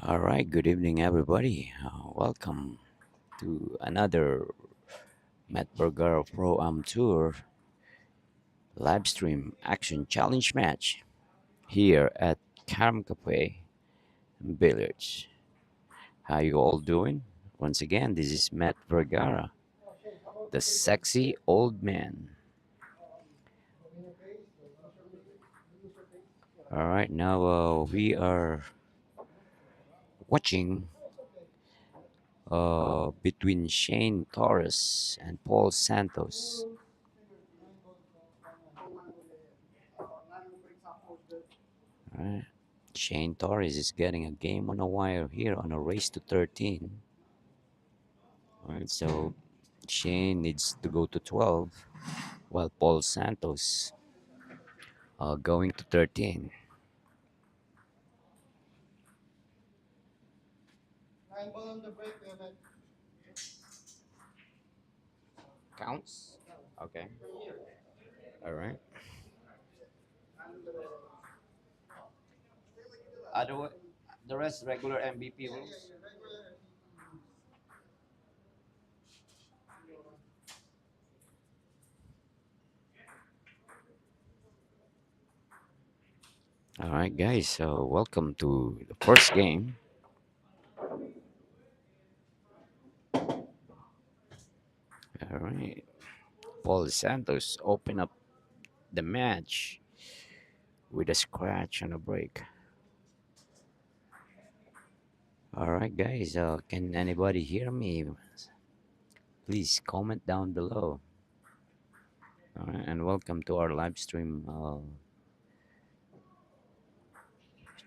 All right, good evening, everybody. Welcome to another Matt Burger Pro Am Tour live stream action challenge match here at Caram Cafe and Billiards. How you all doing? Once again, this is Matt Vergara, the sexy old man. All right, now we are watching between Shane Torres and Paul Santos. All right. Shane Torres is getting a game on a wire here on a race to 13. All right, so Shane needs to go to 12, while Paul Santos going to 13. Counts? Okay. All right. Other, the rest regular MVP rules. All right, guys. So welcome to the first game. All right. Paul Santos open up the match with a scratch and a break. All right, guys. Can anybody hear me? Please comment down below. All right, and welcome to our live stream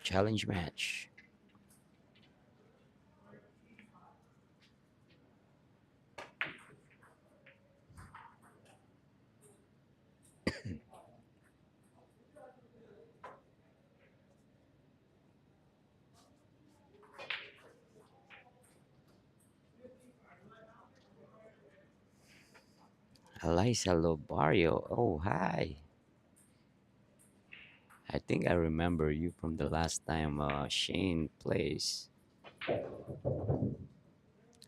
challenge match. Eliza Lobario. Oh, hi. I think I remember you from the last time Shane plays.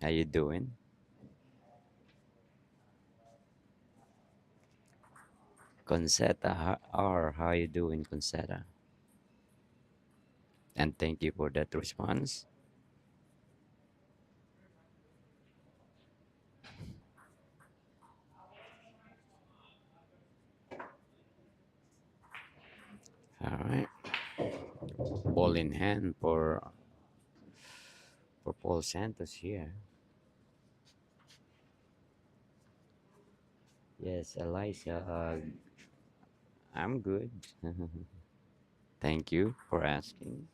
How you doing? Concetta R. How you doing, Concetta? And thank you for that response. All right. Ball in hand for Paul Santos here. Yes, Eliza. I'm good. Thank you for asking.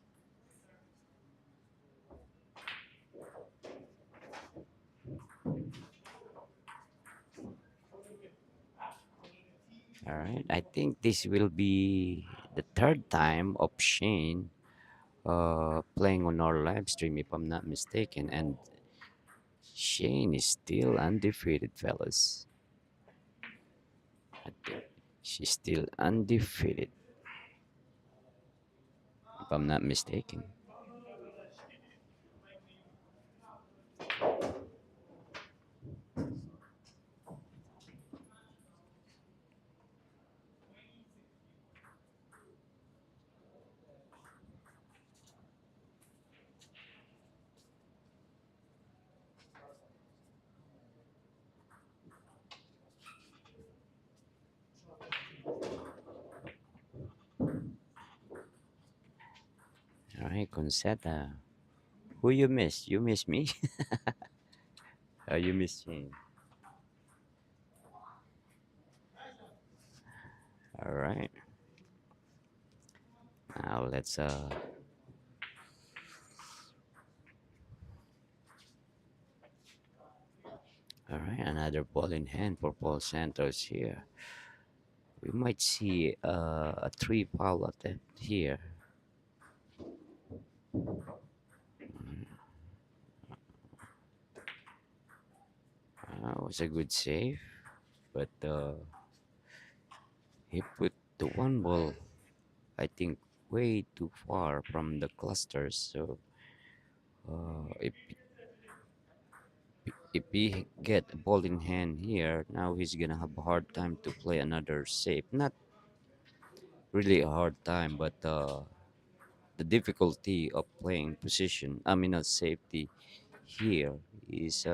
All right. I think this will be the third time of Shane playing on our live stream, if I'm not mistaken. And Shane is still undefeated, fellas. I think she's still undefeated, if I'm not mistaken. All right, Concetta. Who you miss? You miss me? You miss Shane. All right. Now let's all right, another ball in hand for Paul Santos here. We might see a three foul attempt here. Was a good save, but he put the one ball, I think, way too far from the clusters. So If he get a ball in hand here, now he's gonna have a hard time to play another save. Not really a hard time, but the difficulty of playing position, I mean, safety here is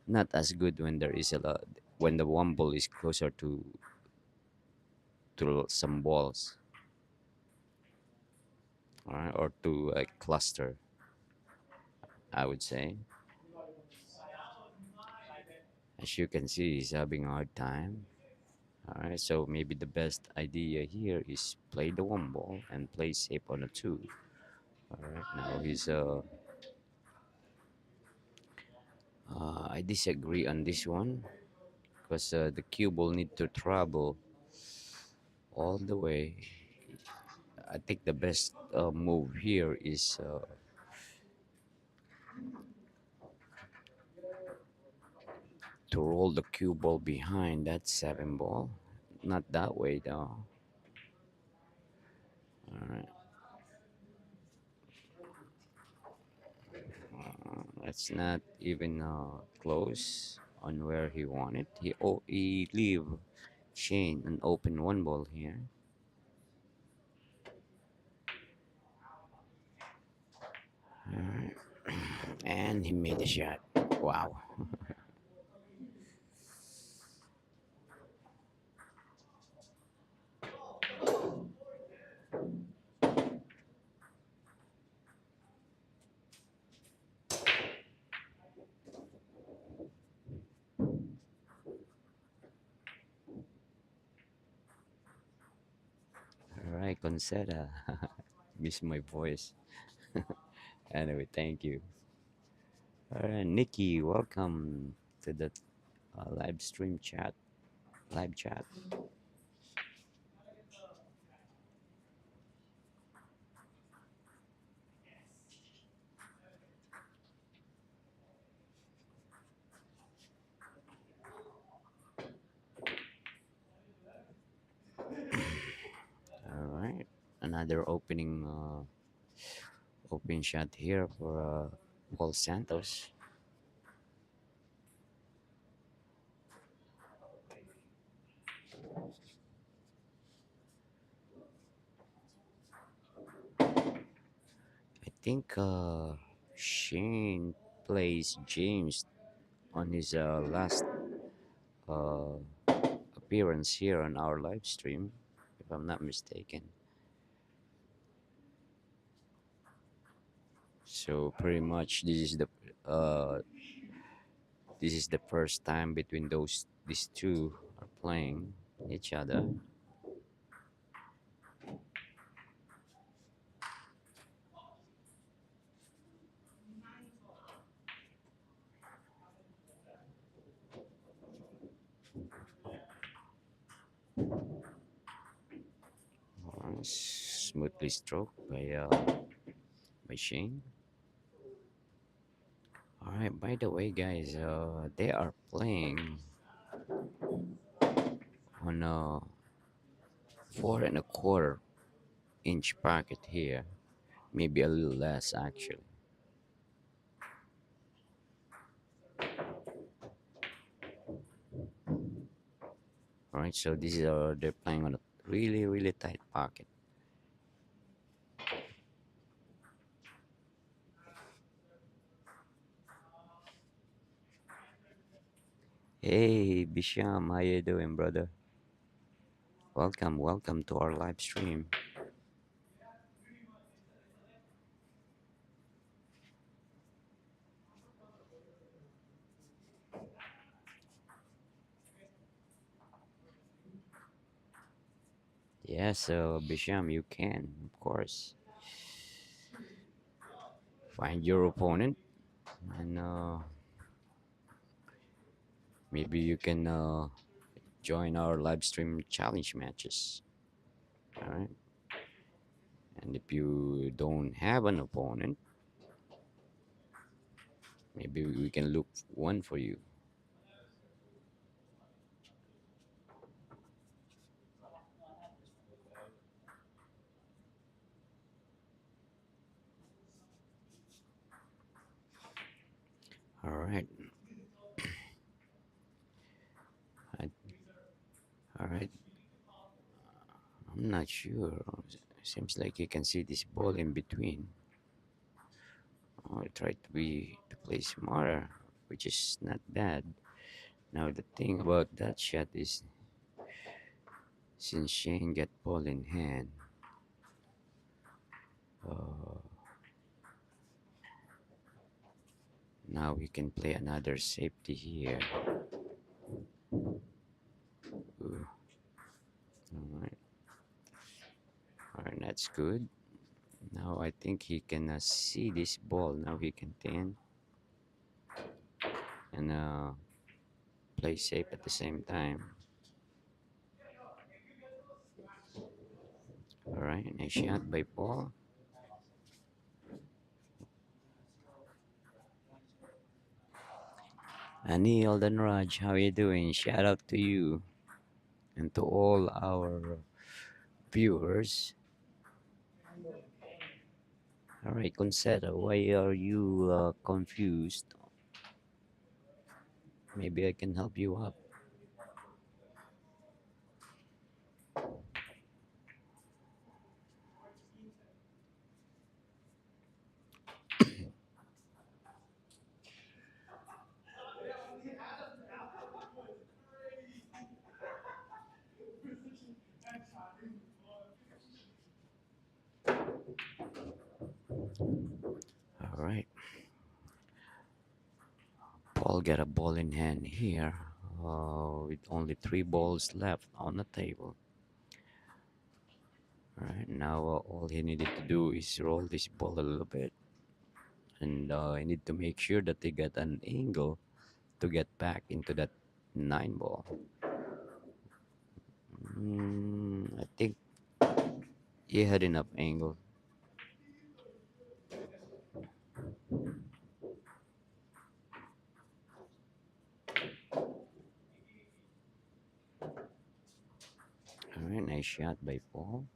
not as good when there is a lot, when the one ball is closer to some balls, all right, or to a cluster, I would say. As you can see, he's having a hard time. All right, so maybe the best idea here is play the one ball and play safe on a two. All right, now I disagree on this one because the cue ball need to travel all the way. I think the best move here is to roll the cue ball behind that seven ball. Not that way though. All right, that's not even close on where he wanted. He leave Shane an open one ball here. All right, and he made the shot. Wow. All right, Conceda. Miss my voice. Anyway, thank you. All right, Nikki, welcome to the live stream chat. Live chat. All right, another open shot here for Paul Santos. I think Shane plays James on his last uh, appearance here on our live stream, if I'm not mistaken. So pretty much uh, this is the first time between these two are playing each other. Smoothly stroked by Shane. All right. By the way, guys, they are playing on a 4.25 inch pocket here, maybe a little less actually. All right. So this is they're playing on a really tight pocket. Hey, Bisham, how you doing, brother? Welcome to our live stream. Yeah, so Bisham, you can, of course, find your opponent and maybe you can join our live stream challenge matches. All right. And if you don't have an opponent, maybe we can look one for you. not sure. Seems like you can see this ball in between. Oh, I tried to play smarter, which is not bad. Now the thing about that shot is, since Shane got ball in hand, uh, now we can play another safety here. Ooh, all right, all right, that's good. Now I think he can see this ball. Now he can turn and play safe at the same time. All right, nice shot by Paul. Anil and Raj, how you doing? Shout out to you and to all our viewers. All right, Concetta, why are you confused? Maybe I can help you out. All right, Paul got a ball in hand here with only three balls left on the table. All right, now all he needed to do is roll this ball a little bit, and I need to make sure that they get an angle to get back into that nine ball. I think he had enough angle. All right, nice shot by Paul.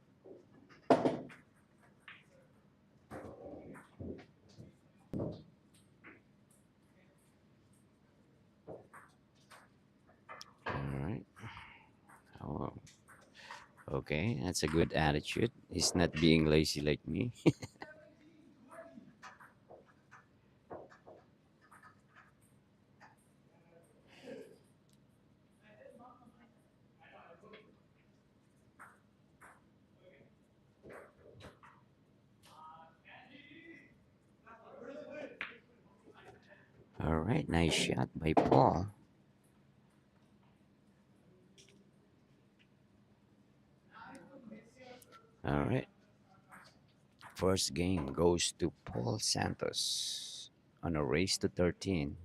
All right. Oh, okay, that's a good attitude. He's not being lazy like me. All right, nice shot by Paul. All right, first game goes to Paul Santos on a race to 13.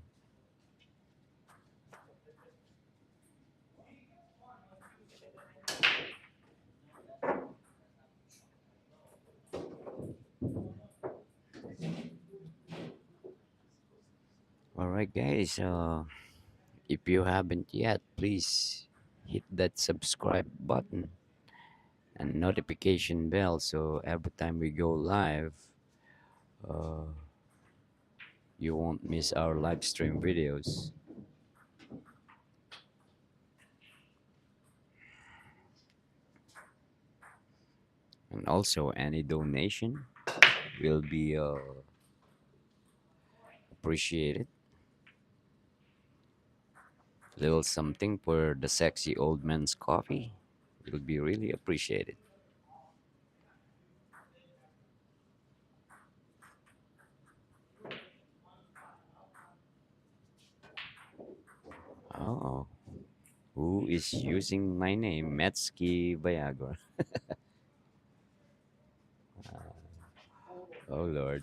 All right, guys. If you haven't yet, please hit that subscribe button and notification bell so every time we go live, uh, you won't miss our live stream videos. And also, any donation will be appreciated. Little something for the sexy old man's coffee will be really appreciated. Oh, who is using my name, Metsky Viagra? Oh Lord,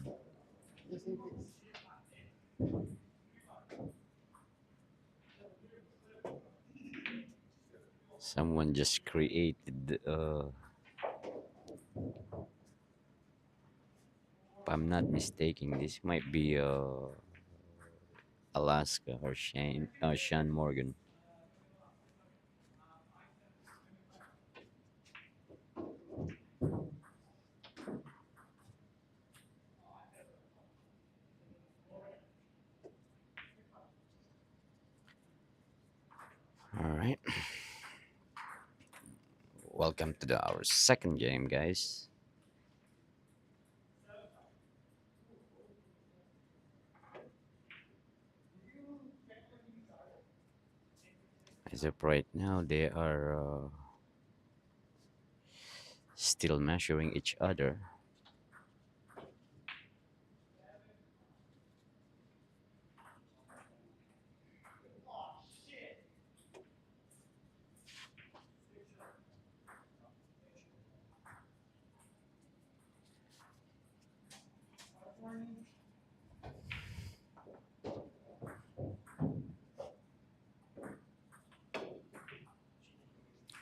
someone just created. If I'm not mistaken, this might be Alaska or Sean Morgan. All right, welcome to our second game, guys. As of right now, they are still measuring each other.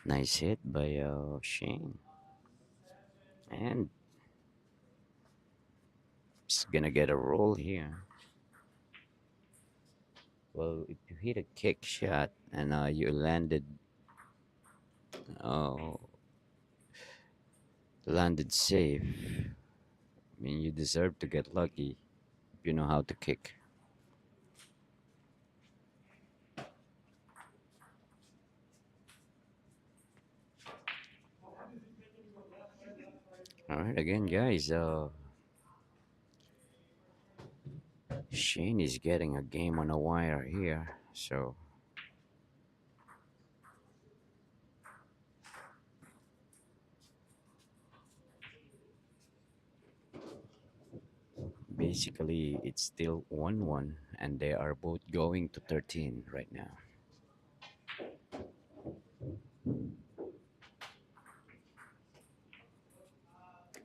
Nice hit by Shane, and it's gonna get a roll here. Well, if you hit a kick shot and you uh, landed safe, I mean you deserve to get lucky if you know how to kick. All right, again, guys. Shane is getting a game on a wire here, so basically it's still 1-1, and they are both going to 13 right now.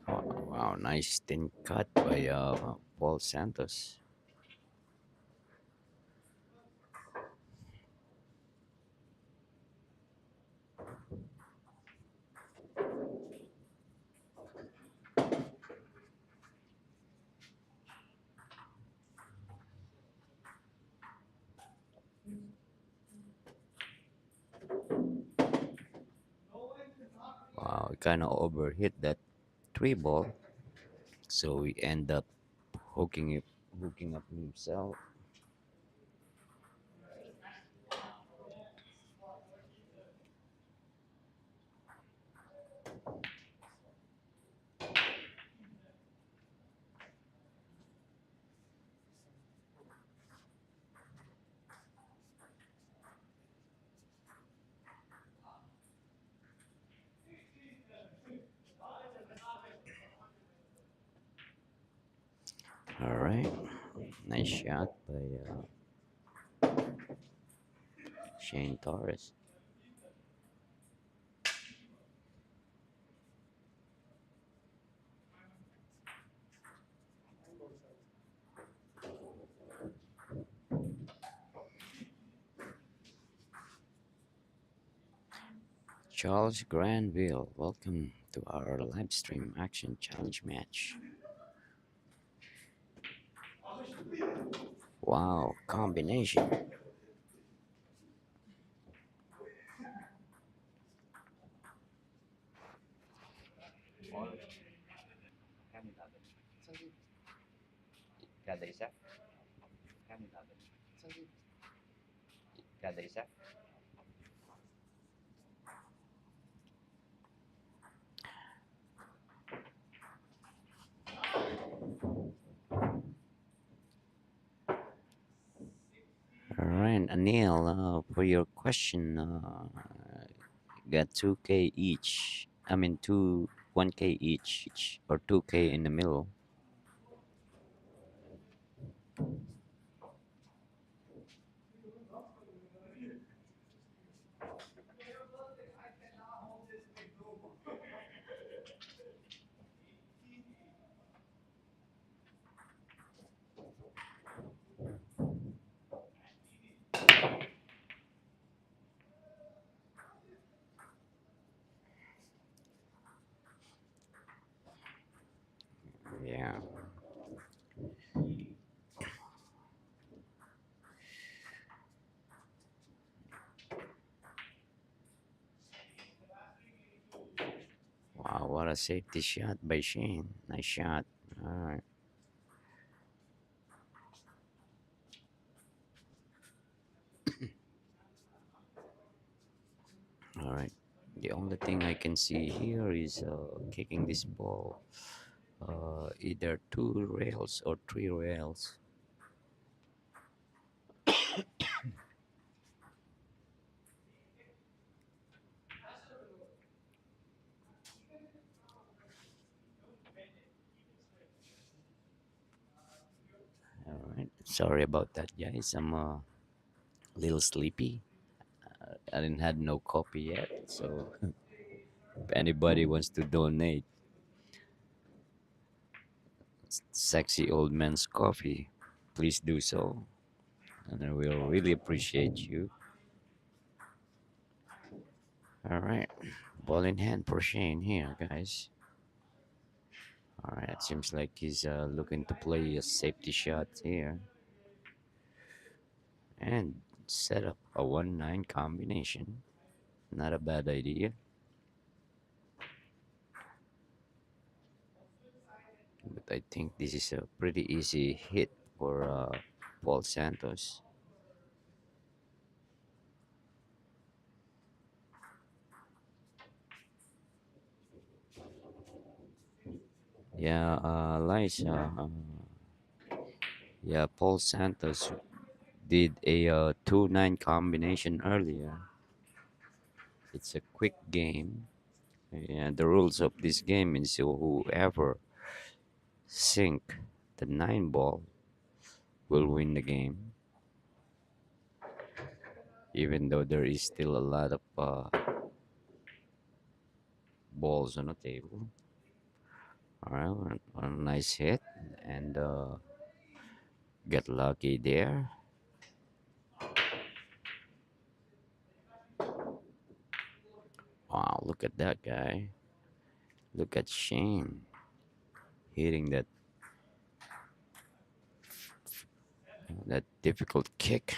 Wow, wow, nice thin cut by Paul Santos. Wow, he kind of overhit that three ball, so we end up hooking up himself. All right, nice shot by Shane Torres. Charles Granville, welcome to our live stream action challenge match. Wow, combination. All right, Anil, for your question, got 2K each. I mean, 1K each, or 2K in the middle. Yeah. Wow, what a safety shot by Shane. Nice shot. All right. All right. The only thing I can see here is kicking this ball either two rails or three rails. All right. Sorry about that, guys. I'm a little sleepy. I didn't had no coffee yet, so if anybody wants to donate sexy old man's coffee, please do so, and I will really appreciate you. All right, ball in hand for Shane here, guys. All right, it seems like he's looking to play a safety shot here and set up a 1-9 combination. Not a bad idea, but I think this is a pretty easy hit for Paul Santos. Yeah, Liza. Yeah, Paul Santos did a 2-9 combination earlier. It's a quick game. And the rules of this game is whoever sink the 9 ball will win the game, even though there is still a lot of balls on the table. All right, a nice hit and get lucky there. Wow, look at that guy. Look at Shane hitting that difficult kick.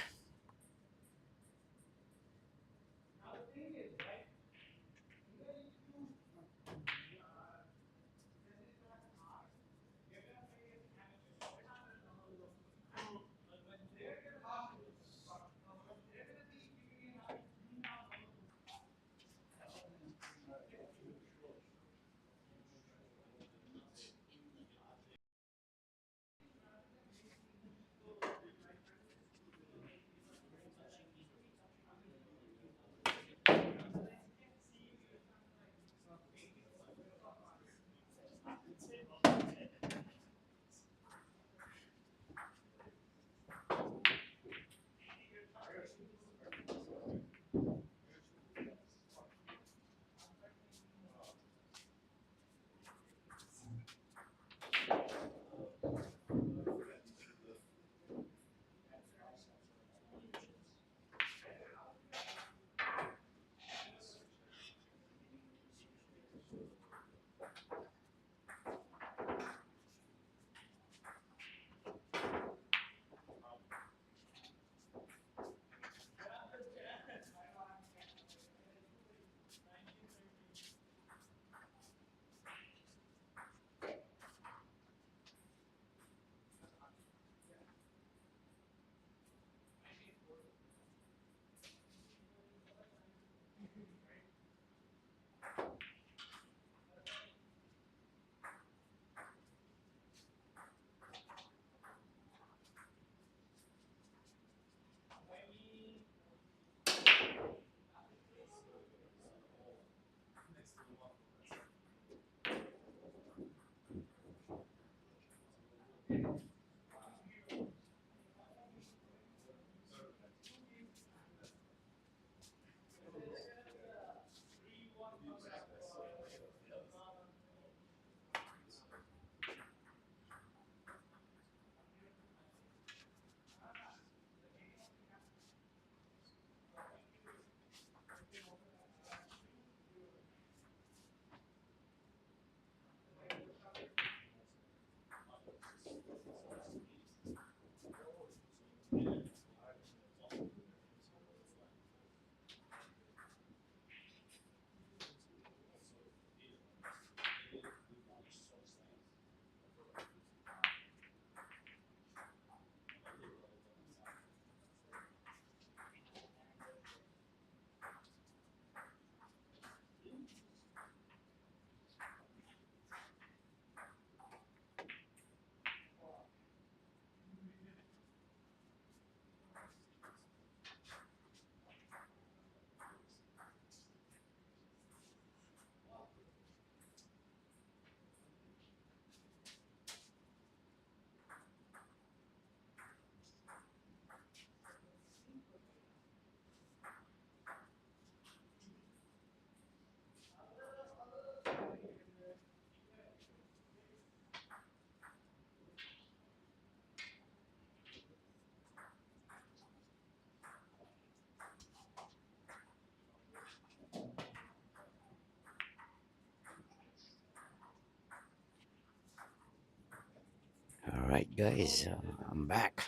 All right, guys, I'm back.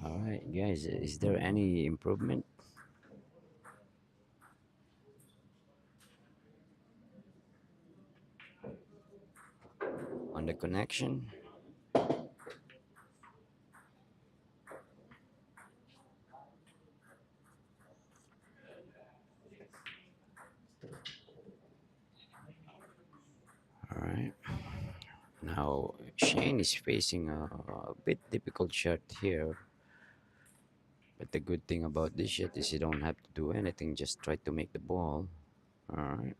All right, guys, is there any improvement on the connection? All right. Now, Shane is facing a bit difficult shot here, but the good thing about this shot is you don't have to do anything, just try to make the ball. All right.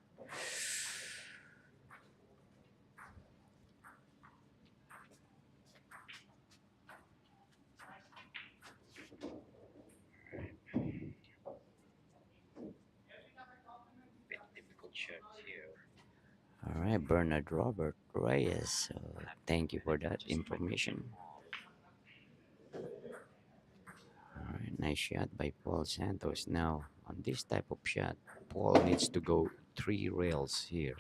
All right, Bernard Robert Reyes. Thank you for that information. All right, nice shot by Paul Santos. Now, on this type of shot, Paul needs to go three rails here.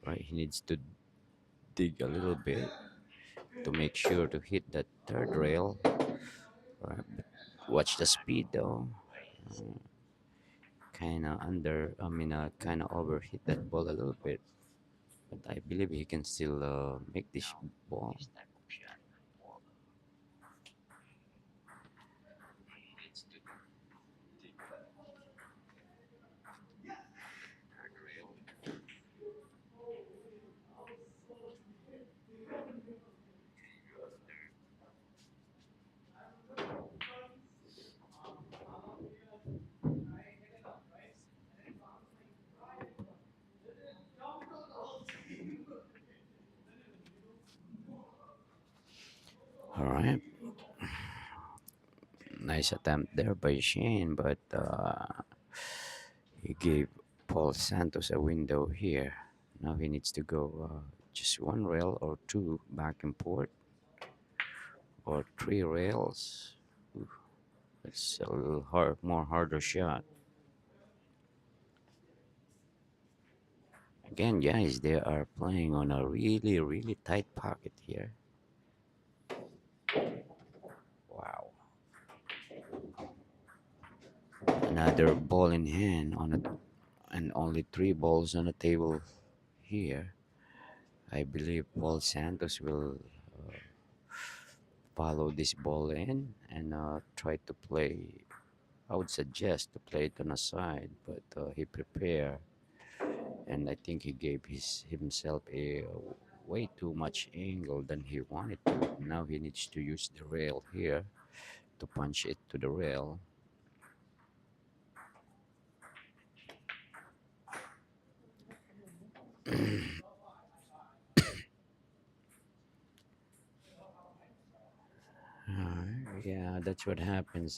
Right, he needs to dig a little bit to make sure to hit that third rail. Right, but watch the speed though. Kind of kind of overhit that ball a little bit. But I believe he can still make this ball. All right, nice attempt there by Shane, but he gave Paul Santos a window here. Now he needs to go just one rail or two back and forth, or three rails. Ooh, it's a little more harder shot. Again, guys, they are playing on a really, really tight pocket here. Wow. Another ball in hand and only three balls on the table here. I believe Paul Santos will follow this ball in and try to play. I would suggest to play it on a side, but he prepared, and I think he gave himself a way too much angle than he wanted to. Now he needs to use the rail here to punch it to the rail. Yeah, that's what happens.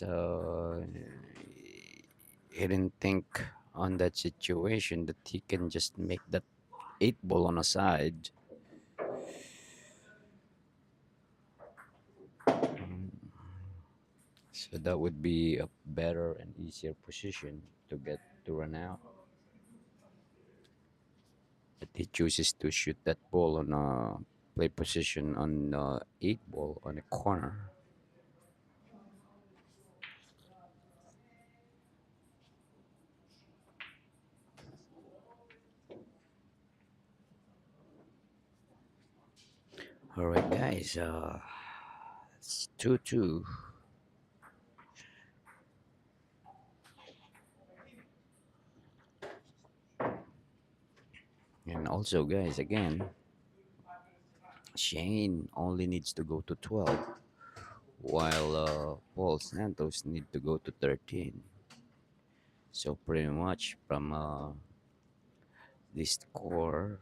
He didn't think on that situation that he can just make that eight ball on a side. So that would be a better and easier position to get to run out. But he chooses to shoot that ball on a play position on eight ball on a corner. All right, guys. It's 2-2. And also, guys, again, Shane only needs to go to 12, while Paul Santos need to go to 13. So pretty much from this score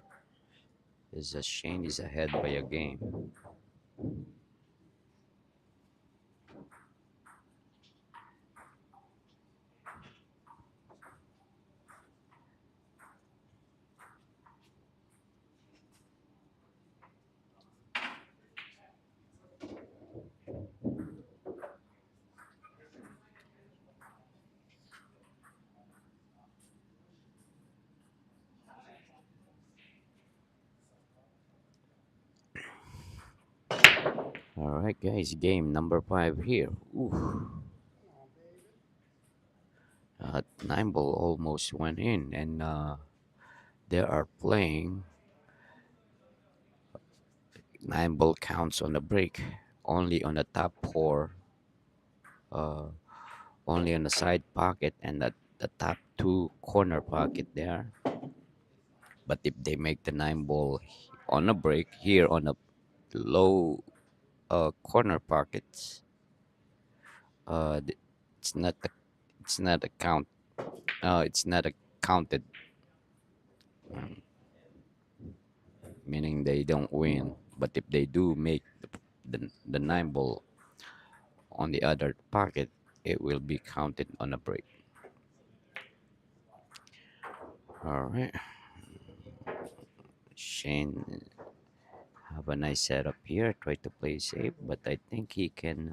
is Shane is ahead by a game. All right, guys. Game number five here. Ooh, nine ball almost went in, and they are playing nine ball counts on the break, only on the top four, uh, only on the side pocket and the top two corner pocket there. But if they make the nine ball on a break here on the low corner pockets, uh, th- it's not a, it's not a count. It's not a counted, meaning they don't win. But if they do make the nine ball on the other pocket, it will be counted on a break. All right, Shane have a nice setup here. Try to play safe, but I think he can.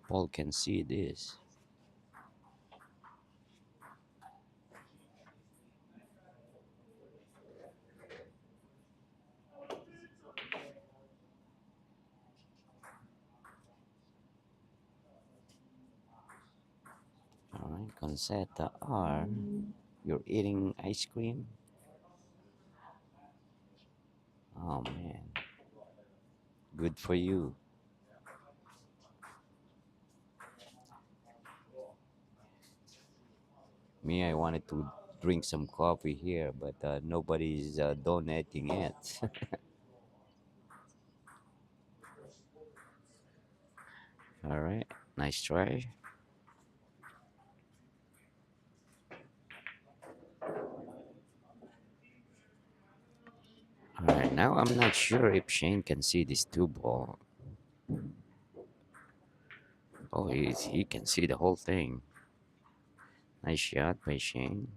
Paul can see this. All right, Concetta R. You're eating ice cream? Oh man, good for you. Me, I wanted to drink some coffee here, but nobody's donating it. All right, nice try. All right, now I'm not sure if Shane can see this two ball. Oh, he can see the whole thing. Nice shot by Shane.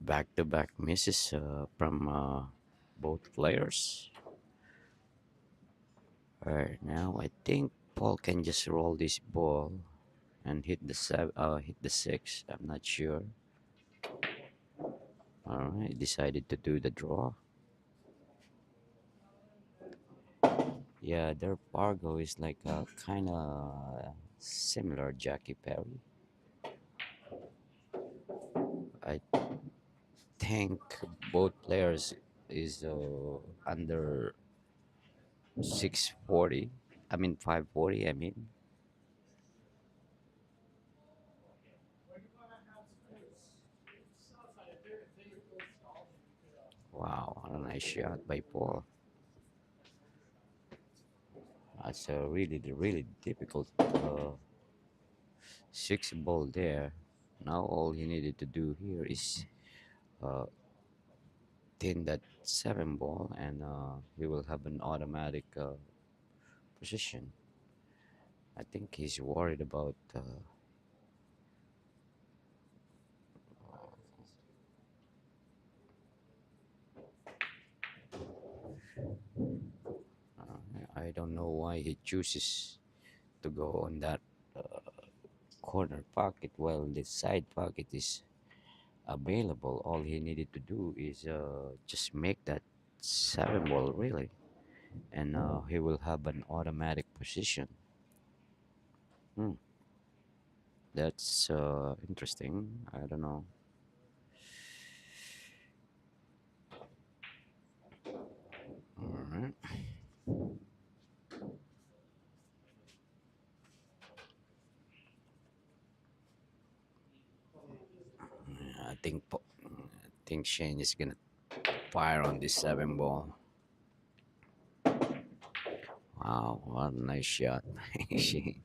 Back to back misses from both players. All right, now I think Paul can just roll this ball and hit the six. I'm not sure. All right, decided to do the draw. Yeah, their Fargo is like kind of similar Jackie Perry. I think both players is under 640. I mean 540. I mean, wow, what a nice shot by Paul. That's a really difficult six ball there. Now all he needed to do here is uh, thin that seven ball, and he will have an automatic position. I think he's worried about. I don't know why he chooses to go on that corner pocket while the side pocket is available. All he needed to do is just make that seven ball really, and he will have an automatic position. Hmm. That's interesting. I don't know. All right. I think Shane is gonna fire on this seven ball. Wow, what a nice shot, Shane.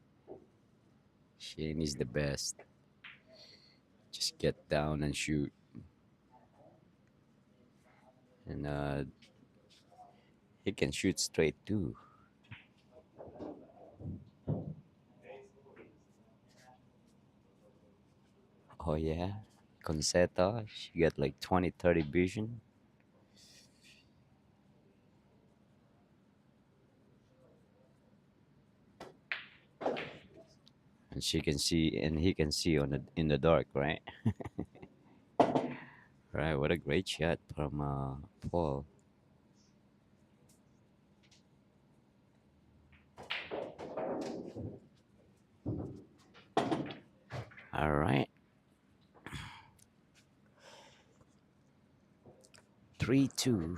Shane is the best. Just get down and shoot. And he can shoot straight too. Oh yeah. Concetta, she got like 20, 30 vision. And she can see and he can see on the in the dark, right? Right, what a great shot from Paul. All right. 3-2.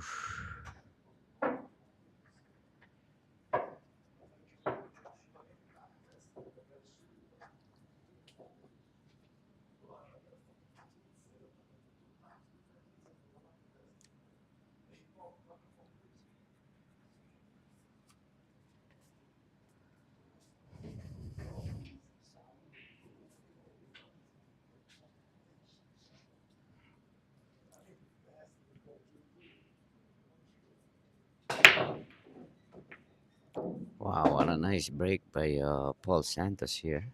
Wow, what a nice break by Paul Santos here.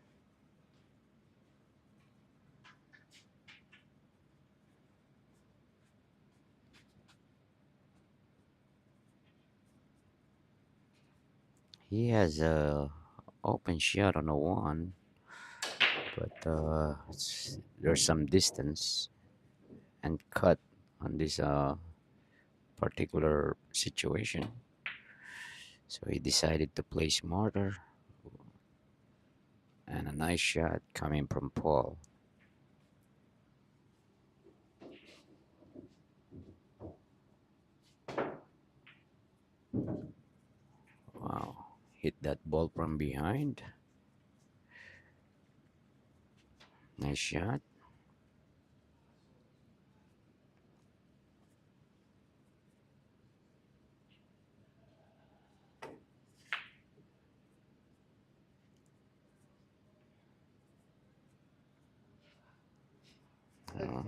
He has a open shot on the one, but there's some distance and cut on this particular situation. So he decided to play smarter, and a nice shot coming from Paul. Wow, hit that ball from behind. Nice shot. Uh,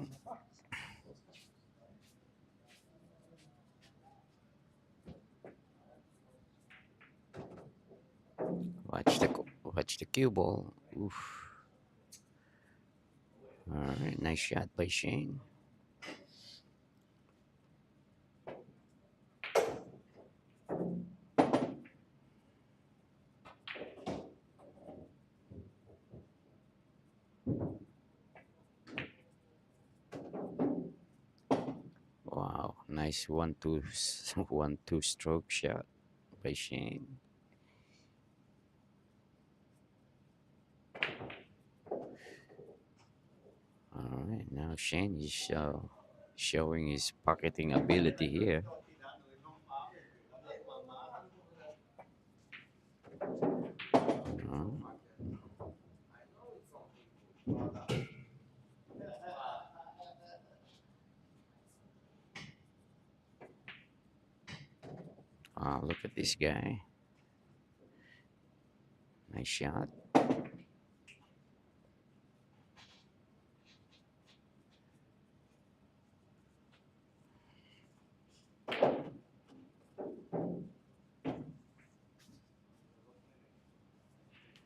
watch the cue ball. Oof. All right, nice shot by Shane. Wow, nice 1-2 1-2 stroke shot by Shane. All right, now Shane is showing his pocketing ability here. Uh, look at this guy. Nice shot.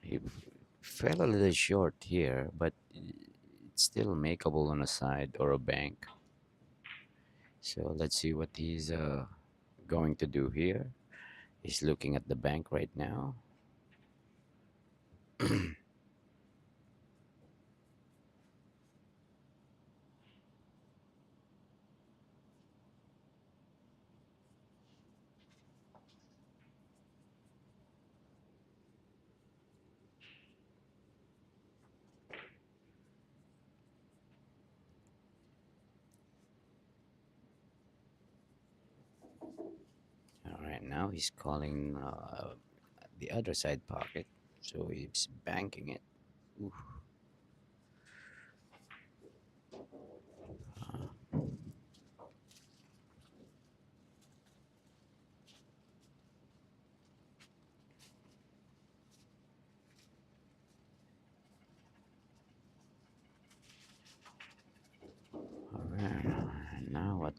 He fell a little short here, but it's still makeable on a side or a bank. So let's see what he's going to do here. He's looking at the bank right now. All right, now he's calling the other side pocket, so he's banking it. Ooh,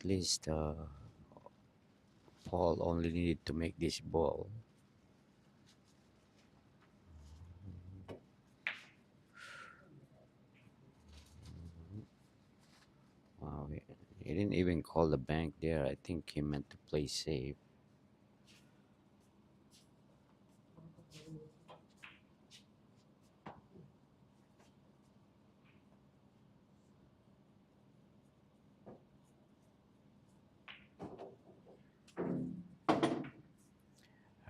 at least Paul only needed to make this ball. Wow, he didn't even call the bank there. I think he meant to play safe.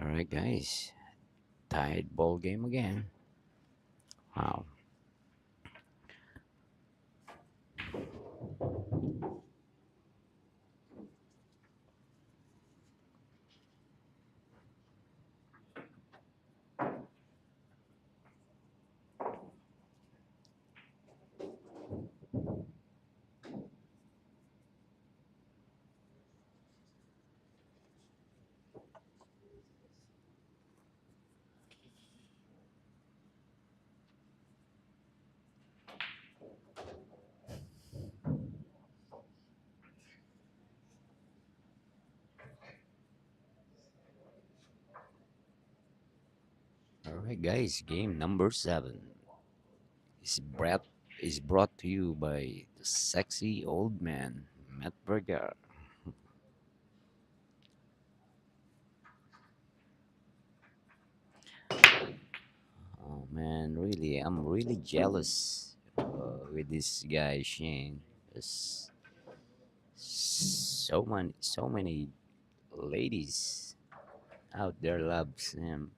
All right, guys, tied ball game again. Wow. All right, guys, game number 7 is brought to you by the sexy old man, Matt Berger. Oh man, really, I'm really jealous with this guy Shane. There's so many ladies out there loves him.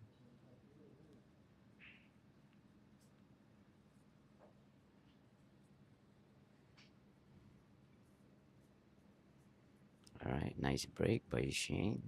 All right, nice break by Shane.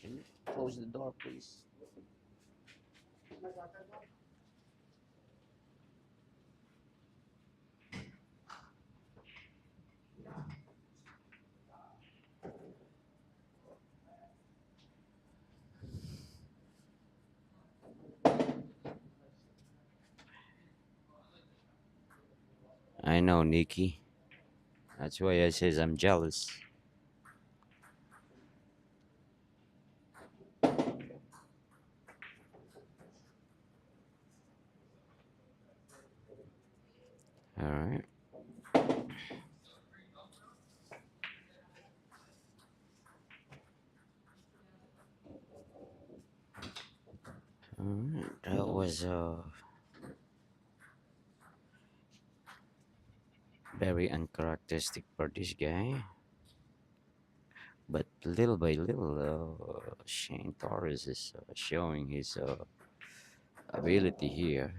Can you close the door, please? I know, Nikki. That's why I says I'm jealous. All right. All right. That was very uncharacteristic for this guy. But little by little, Shane Torres is showing his ability here.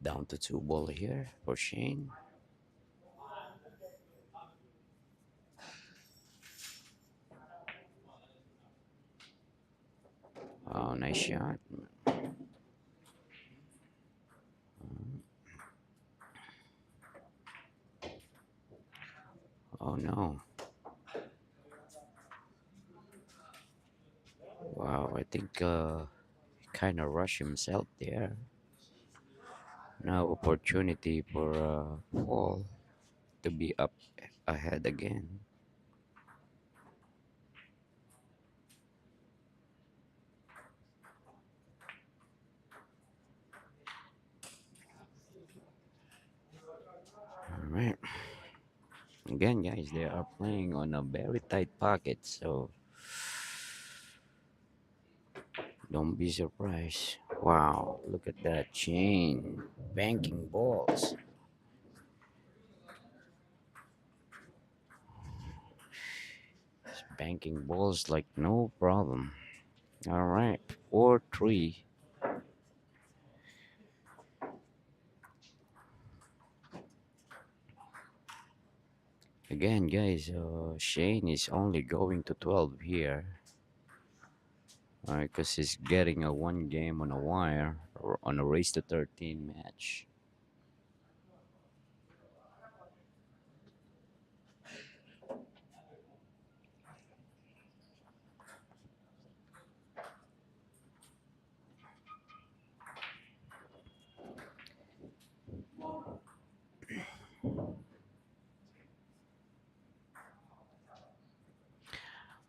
Down to 2 ball here for Shane. Oh, nice shot. Oh no. Wow, I think kind of rushed himself there. Now opportunity for Paul to be up ahead again. All right. Again, guys, they are playing on a very tight pocket, so don't be surprised. Wow, look at that chain. Banking balls. Banking balls like no problem. All right, 4-3. Again, guys, Shane is only going to 12 here. Because he's getting a one game on a wire or on a race to 13 match.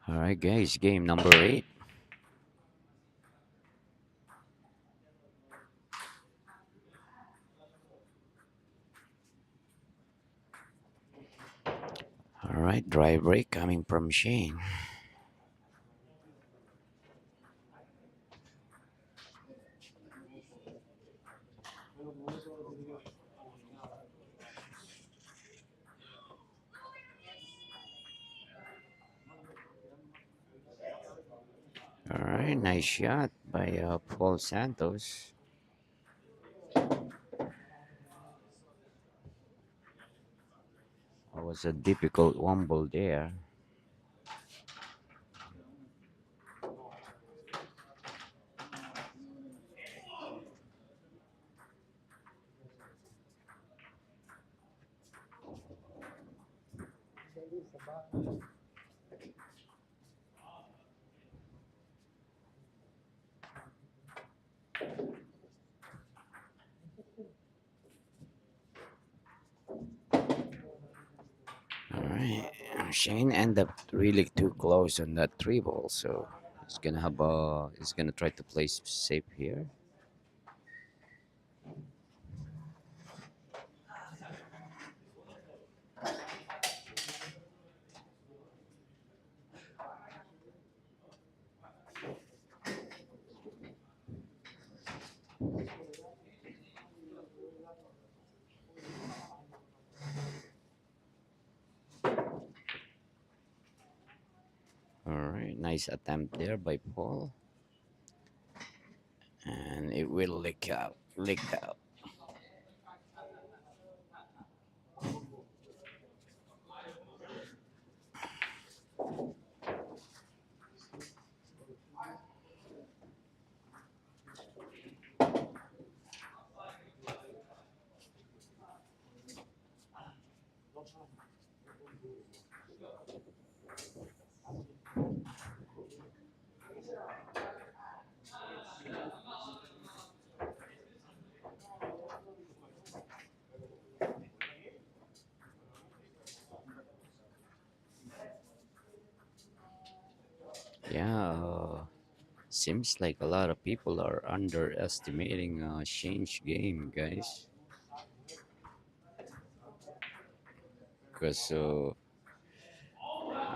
All right, guys, game number 8. All right, dry break coming from Shane. All right, nice shot by Paul Santos. It was a difficult one ball there. All right, Shane ended up really too close on that 3 ball, so he's gonna try to play safe here. All right, nice attempt there by Paul, and it will lick out. Yeah, seems like a lot of people are underestimating Shane's game, guys. Because I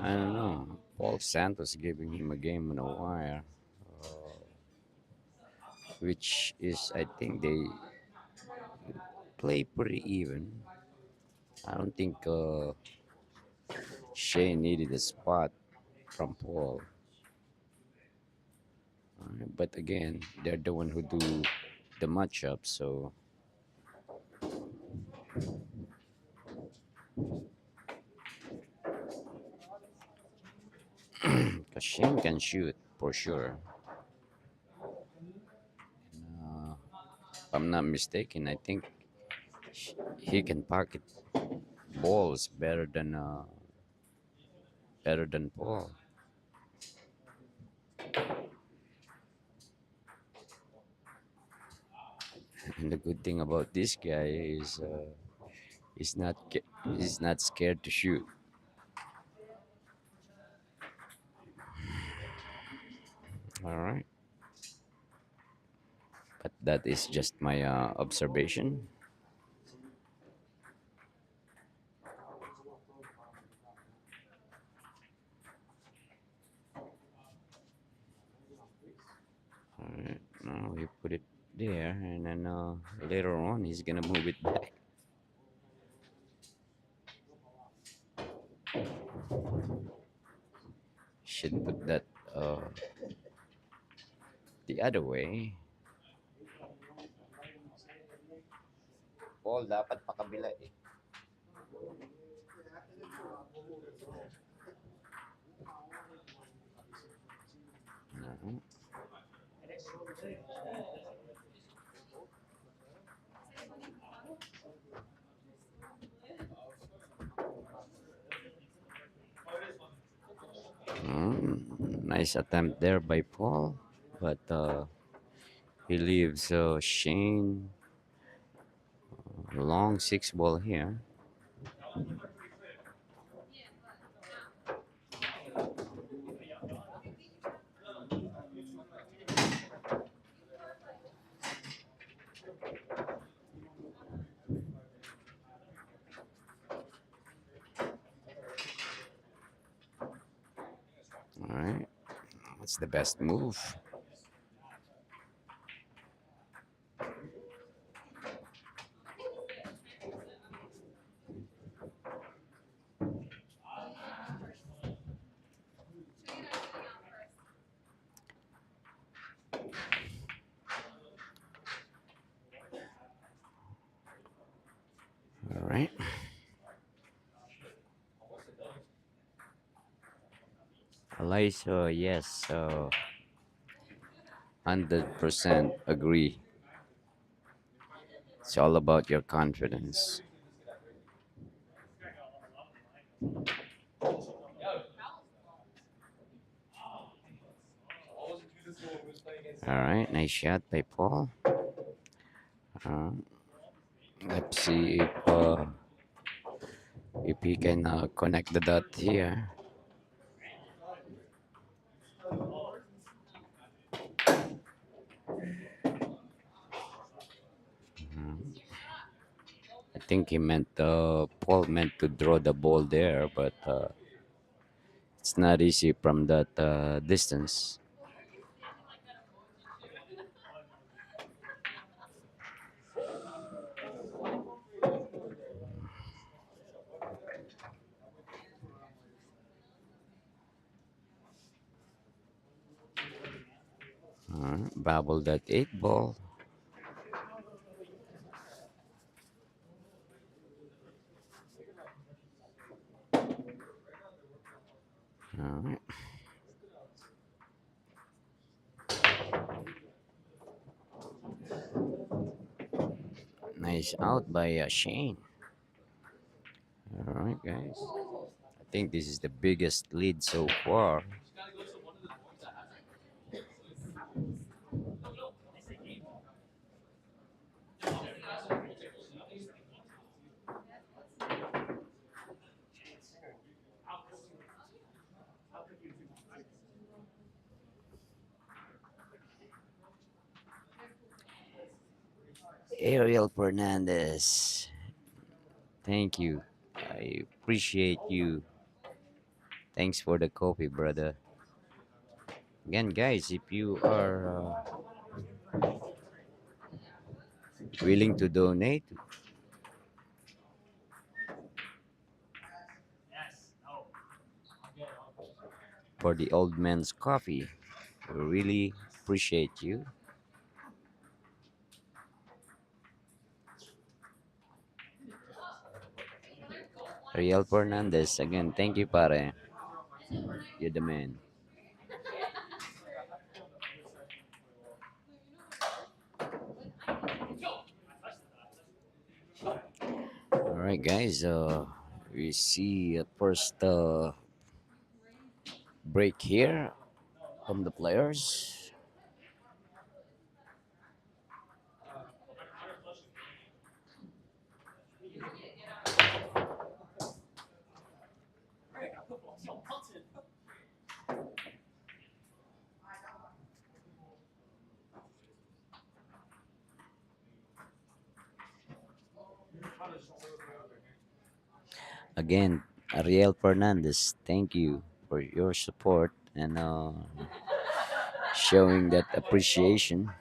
don't know, Paul Santos giving him a game on a wire, which is I think they play pretty even. I don't think Shane needed a spot from Paul. But again, they're the one who do the matchup, so Because Shane can shoot for sure. Uh, if I'm not mistaken, I think he can pocket balls better than Paul. And the good thing about this guy is he's not scared to shoot. All right, but that is just my observation. All right, now he put it there, and then later on he's gonna move it back. Should put that uh, the other way. Paul, dapat pakabila eh. Mhm. Nice attempt there by Paul, but he leaves Shane long six ball here. All right, that's the best move. All right, Eliza, yes, 100% agree. It's all about your confidence. All right, nice shot by Paul. Uh, let's see if he can connect the dot here. I think Paul meant to draw the ball there, but it's not easy from that distance. Bobble that eight ball. All right. Nice out by Shane. All right, guys. I think this is the biggest lead so far. Ariel Fernandez. Thank you. I appreciate you. Thanks for the coffee, brother. Again, guys, if you are willing to donate for the old man's coffee, we really appreciate you. Riel Fernandez. Again, thank you, pare. You're the man. All right, guys. We see a first break here from the players. Again, Ariel Fernandez, thank you for your support and showing that appreciation.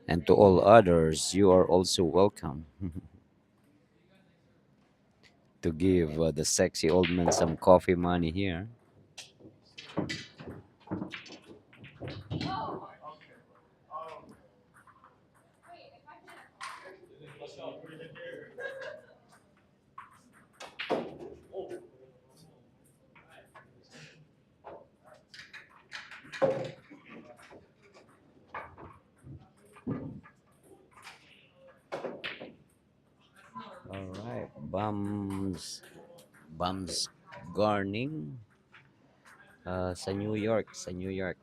And to all others, you are also welcome to give the sexy old man some coffee money here. All right, Bums Garning sa New York, sa New York.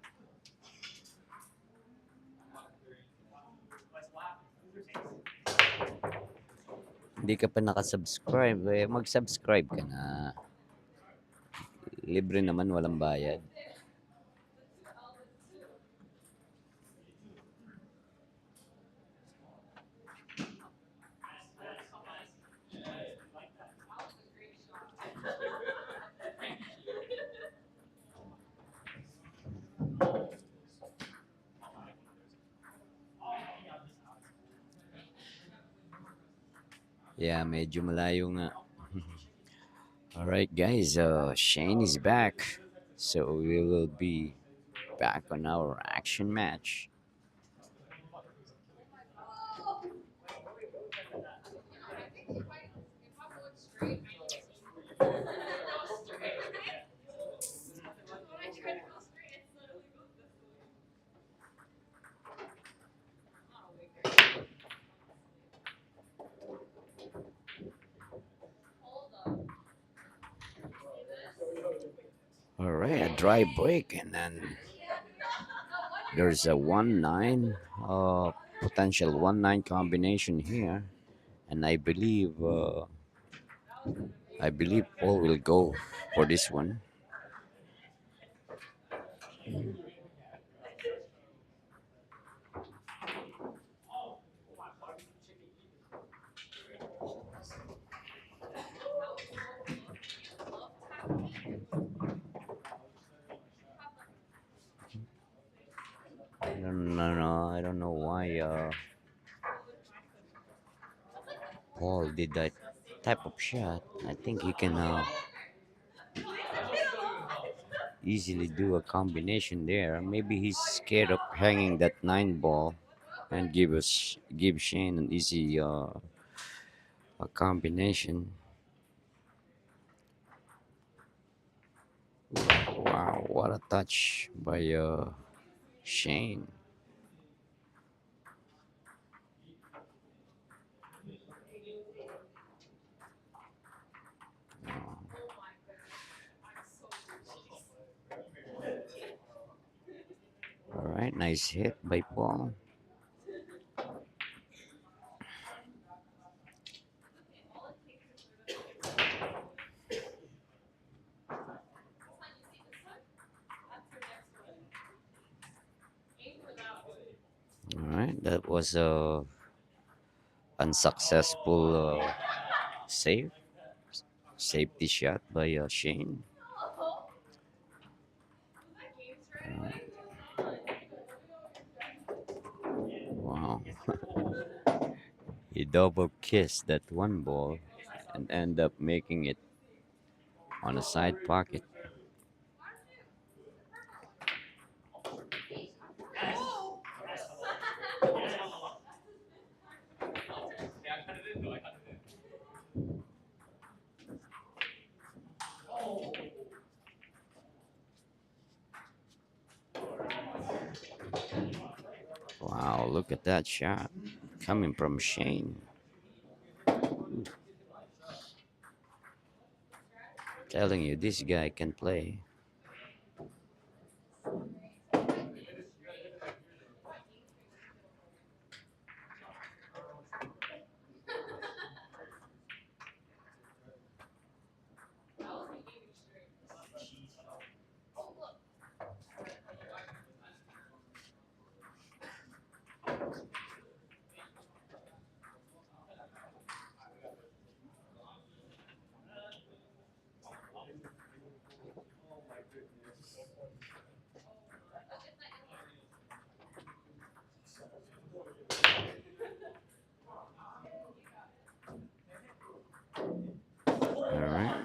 Hindi ka pa nakasubscribe, eh, mag-subscribe ka na. Libre naman, walang bayad. Yeah, medyo malayo nga. All right, guys, Shane is back. So we will be back on our action match. All right, a dry break, and then there's a 1-9, potential 1-9 combination here, and I believe Paul will go for this one. I don't know why Paul did that type of shot. I think he can easily do a combination there. Maybe he's scared of hanging that 9 ball and give Shane an easy a combination. Wow, what a touch by Shane. All right, nice hit by Paul. All right, that was a unsuccessful save, safety shot by Shane. Wow, he double kissed that 1 ball and end up making it on a side pocket. Wow, look at that shot coming from Shane. Telling you, this guy can play. All right.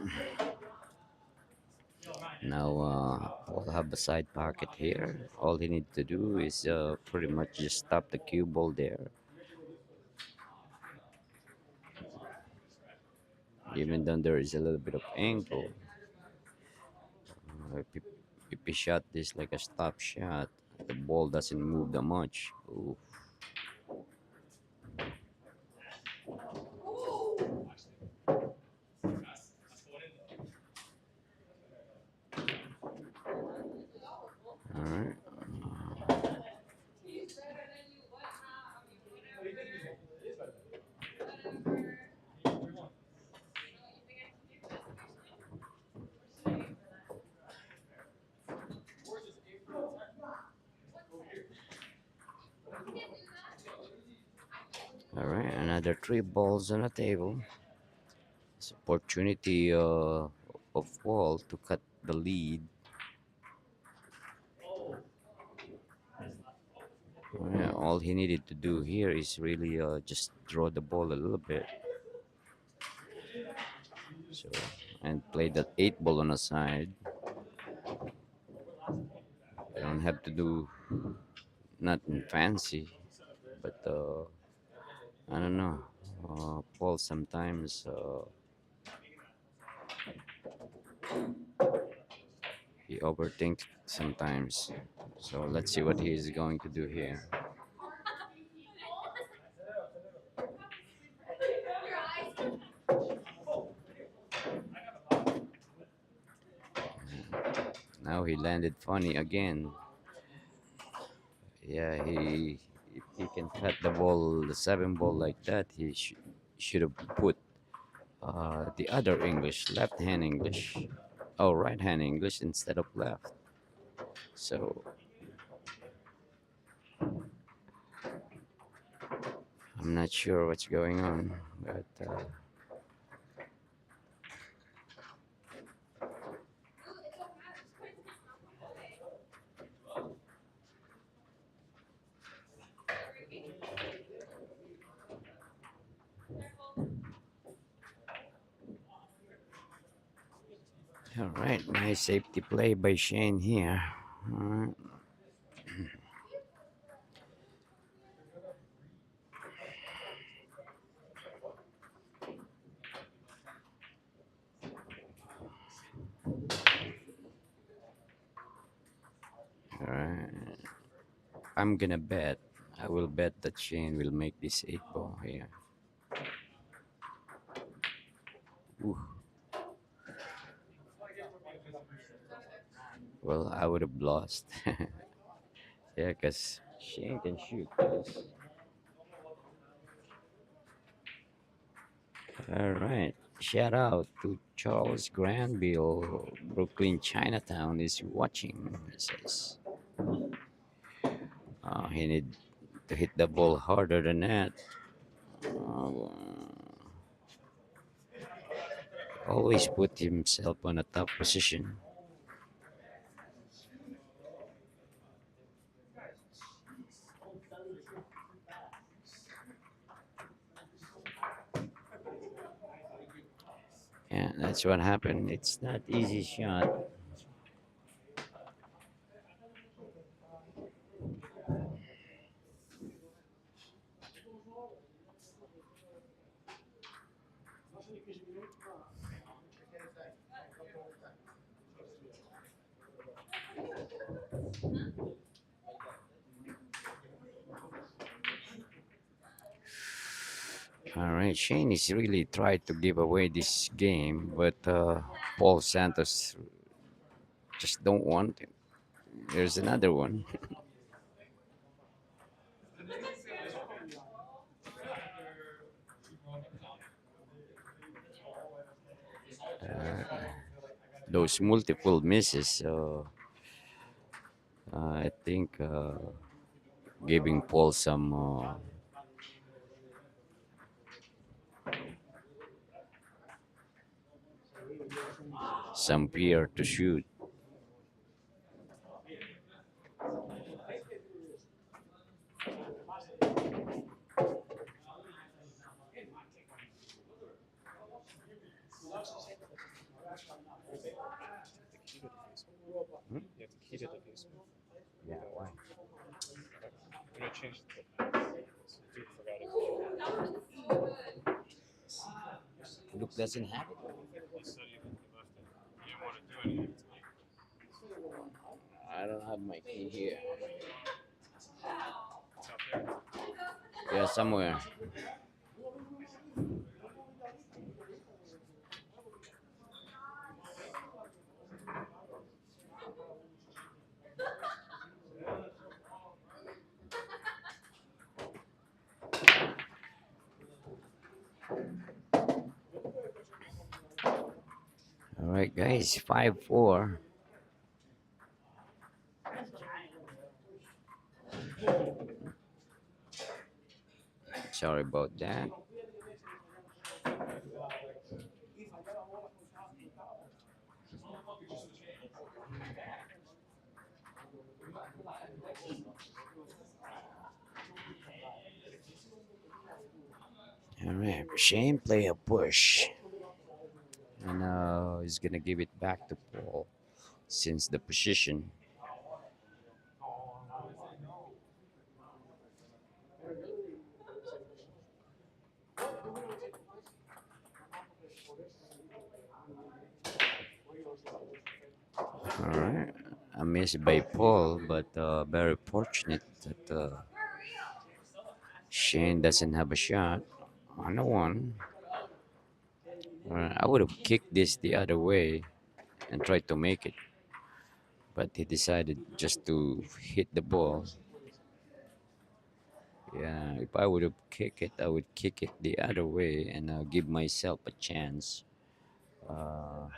Now we'll have a side pocket here. All he needs to do is pretty much just stop the cue ball there. Even though there is a little bit of angle, if he shot this like a stop shot, the ball doesn't move that much. Ooh. All right. All right. Another three balls on the table. It's opportunity of Wall to cut the lead. Yeah, all he needed to do here is really just draw the ball a little bit, so and play that eight ball on the side. I don't have to do nothing fancy, but I don't know. Paul sometimes he overthinks sometimes. So let's see what he is going to do here. Now he landed funny again. Yeah, he if he can cut the ball, the seven ball like that, he should have put the other English, left hand English, oh right hand English instead of left. So I'm not sure what's going on, but all right, nice safety play by Shane here. All right. All right. I'm gonna bet. I will bet that Shane will make this eight ball here. Ooh. Well, I would have lost. Yeah, because Shane can shoot this. All right. Shout out to Charles Granville. Brooklyn Chinatown is watching. He says he need to hit the ball harder than that. Uh, always put himself on a top position. Yeah, that's what happened. It's not easy shot. All right, Shane is really tried to give away this game, but Paul Santos just don't want it. There's another one. Those multiple misses. I think giving Paul some fear to shoot. Yeah, why? Luke doesn't have it. I don't have my key here. Yeah, somewhere. All right, guys, 5-4. Sorry about that. All right, Shane play a push, and he's gonna give it back to Paul since the position. All right, a miss by Paul, but very fortunate that Shane doesn't have a shot on the one. I would have kicked this the other way and tried to make it, but he decided just to hit the ball. Yeah, if I would have kicked it, I would kick it the other way and give myself a chance uh,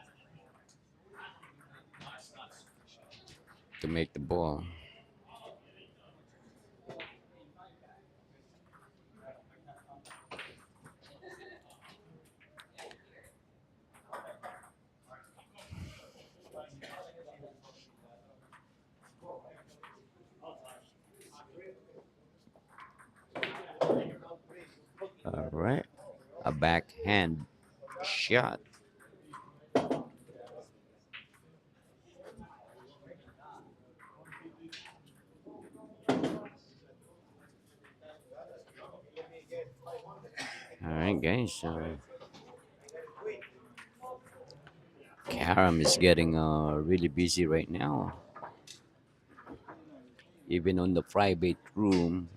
to make the ball. All right, a backhand shot. All right, guys. So Karam is getting really busy right now. Even on the private room,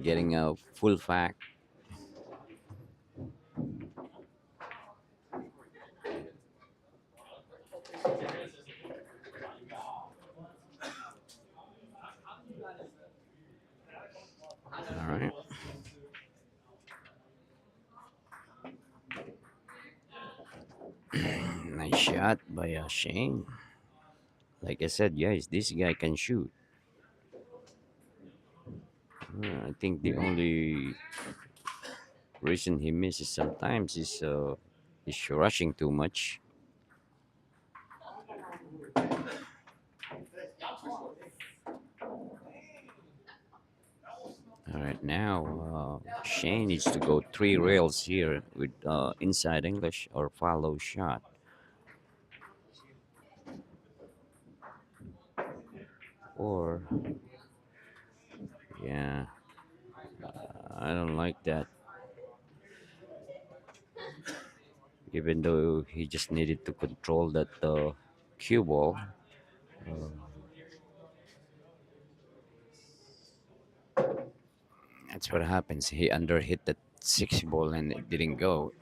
getting a full fact. All right, nice shot by Shane. Like I said, guys, this guy can shoot. I think the only reason he misses sometimes is he's rushing too much. All right, now Shane needs to go three rails here with inside English or follow shot. Or, yeah, I don't like that. Even though he just needed to control that cue ball. That's what happens. He underhit that six ball and it didn't go.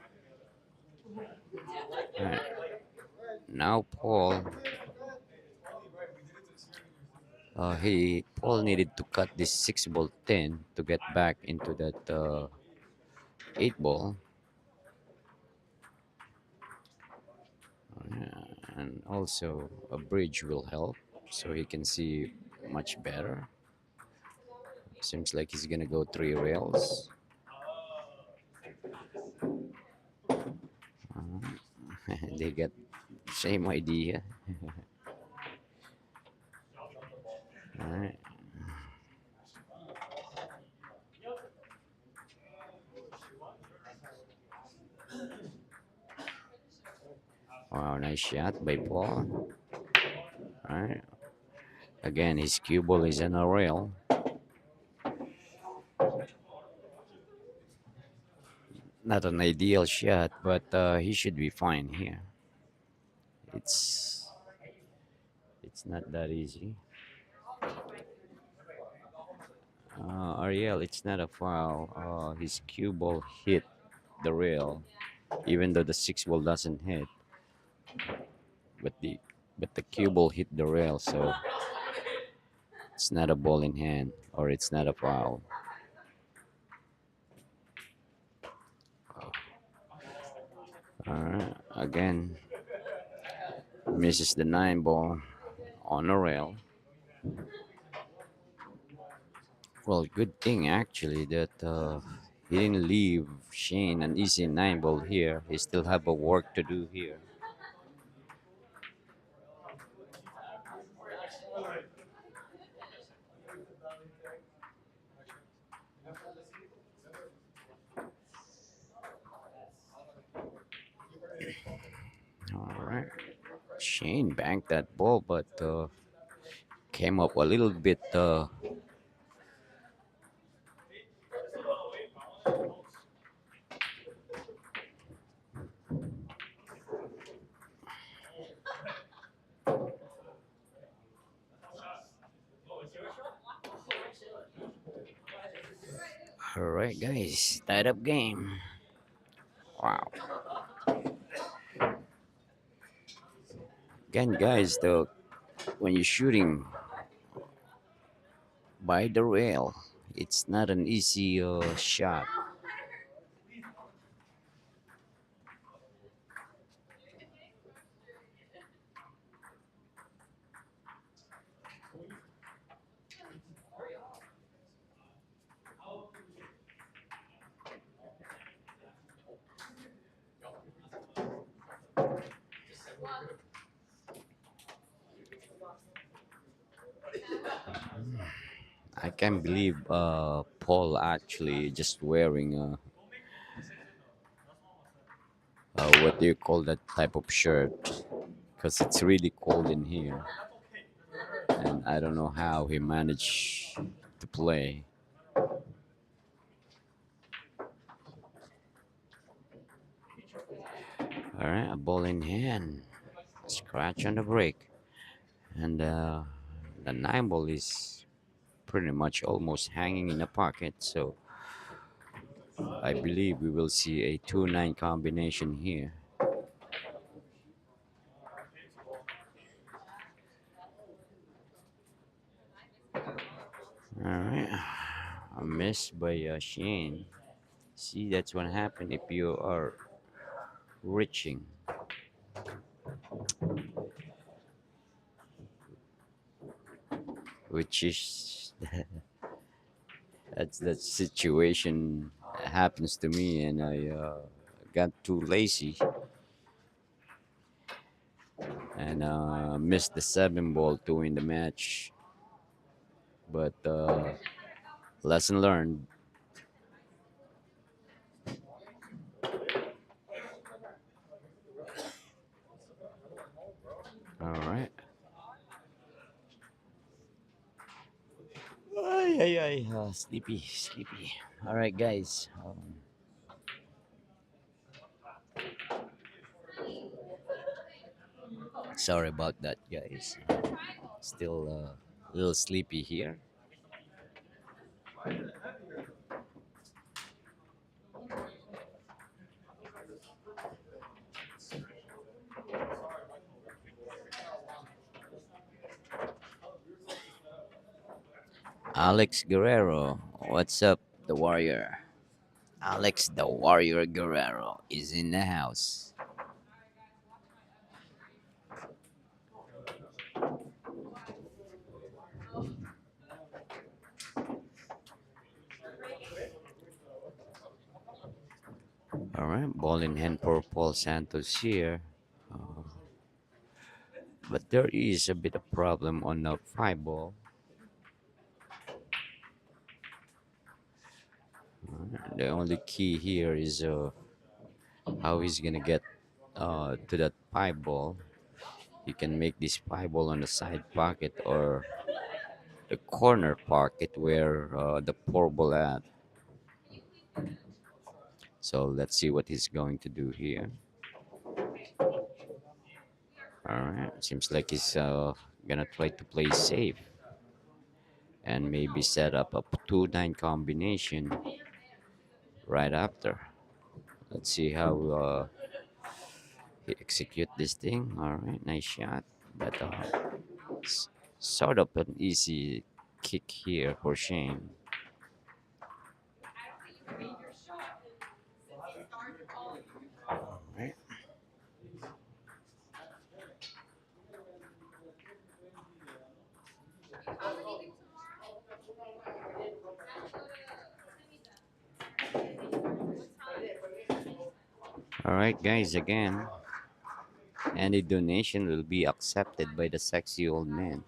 Alright, now Paul needed to cut this six ball thin to get back into that eight ball. And also a bridge will help so he can see much better. Seems like he's gonna go three rails. They got same idea. All right. Wow, nice shot by Paul. All right. Again, his cue ball is on a rail. Not an ideal shot, but he should be fine here. It's it's not that easy. Ariel, it's not a foul. His cue ball hit the rail, even though the six ball doesn't hit. But the cue ball hit the rail, so it's not a ball in hand or it's not a foul. All right, again, misses the nine ball on a rail. Well, good thing actually that he didn't leave Shane an easy nine ball here. He still have a work to do here. All right, Shane banked that ball, but came up a little bit. All right, guys, tied up game. Wow. Again, guys, the when you're shooting by the rail, it's not an easy shot. I can't believe Paul actually just wearing what do you call that type of shirt? Because it's really cold in here, and I don't know how he managed to play. All right, a ball in hand, scratch on the break, and the nine ball is pretty much almost hanging in the pocket. So I believe we will see a 2-9 combination here. All right, a miss by Shane. See, that's what happens if you are reaching, which is that's that situation happens to me, and I got too lazy and missed the seven ball to win the match. But Lesson learned. All right. Ay, ay, ay. Sleepy, sleepy. All right, guys. Sorry about that, guys. Still a little sleepy here. Alex Guerrero, what's up, the warrior? Alex the Warrior Guerrero is in the house. All right, ball in hand for Paul Santos here. Uh, but there is a bit of problem on the five ball. The only key here is how he's gonna get to that five ball. You can make this five ball on the side pocket or the corner pocket where the four ball at. So let's see what he's going to do here. All right, seems like he's gonna try to play safe and maybe set up a 2-9 combination right after. Let's see how he execute this thing. All right, nice shot, but s- sort of an easy kick here for Shane. All right, all right, guys. Again, any donation will be accepted by the sexy old man.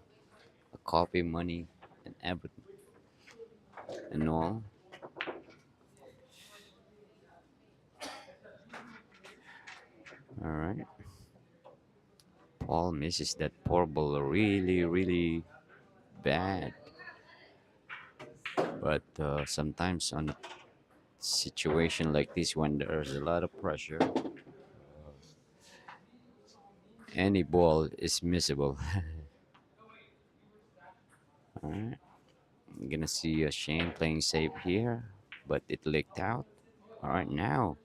A coffee, money, and everything and all. All right, Paul misses that poor ball really, really bad. But sometimes on a situation like this, when there's a lot of pressure, any ball is missable. All right, I'm gonna see Shane playing safe here, but it leaked out. All right, now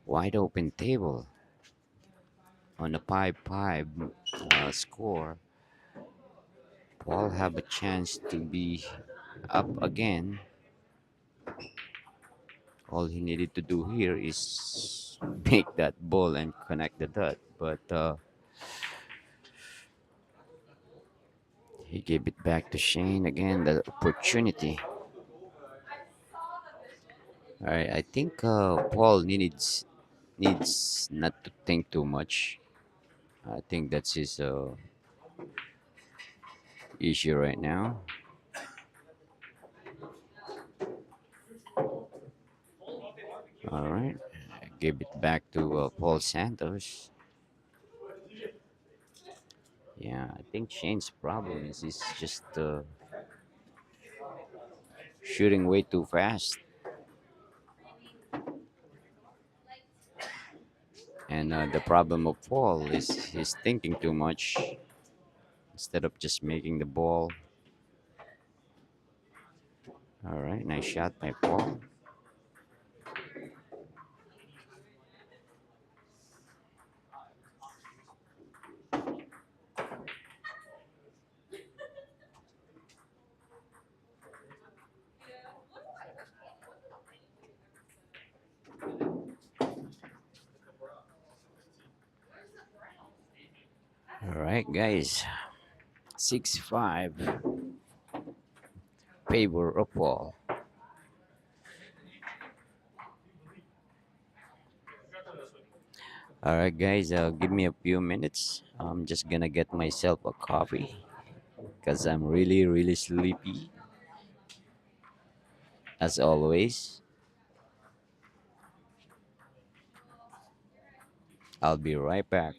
wide open table on a 5-5 score. Paul have a chance to be up again. All he needed to do here is make that ball and connect the dot, but he gave it back to Shane again. The opportunity. All right, I think Paul needs not to think too much. I think that's his issue right now. All right, give it back to Paul Santos. Yeah, I think Shane's problem is he's just shooting way too fast, and the problem of Paul is he's thinking too much instead of just making the ball. All right, nice shot by Paul. All right, guys, 6-5 favor of Paul. All right, guys, give me a few minutes. I'm just gonna get myself a coffee because I'm really, really sleepy. As always, I'll be right back.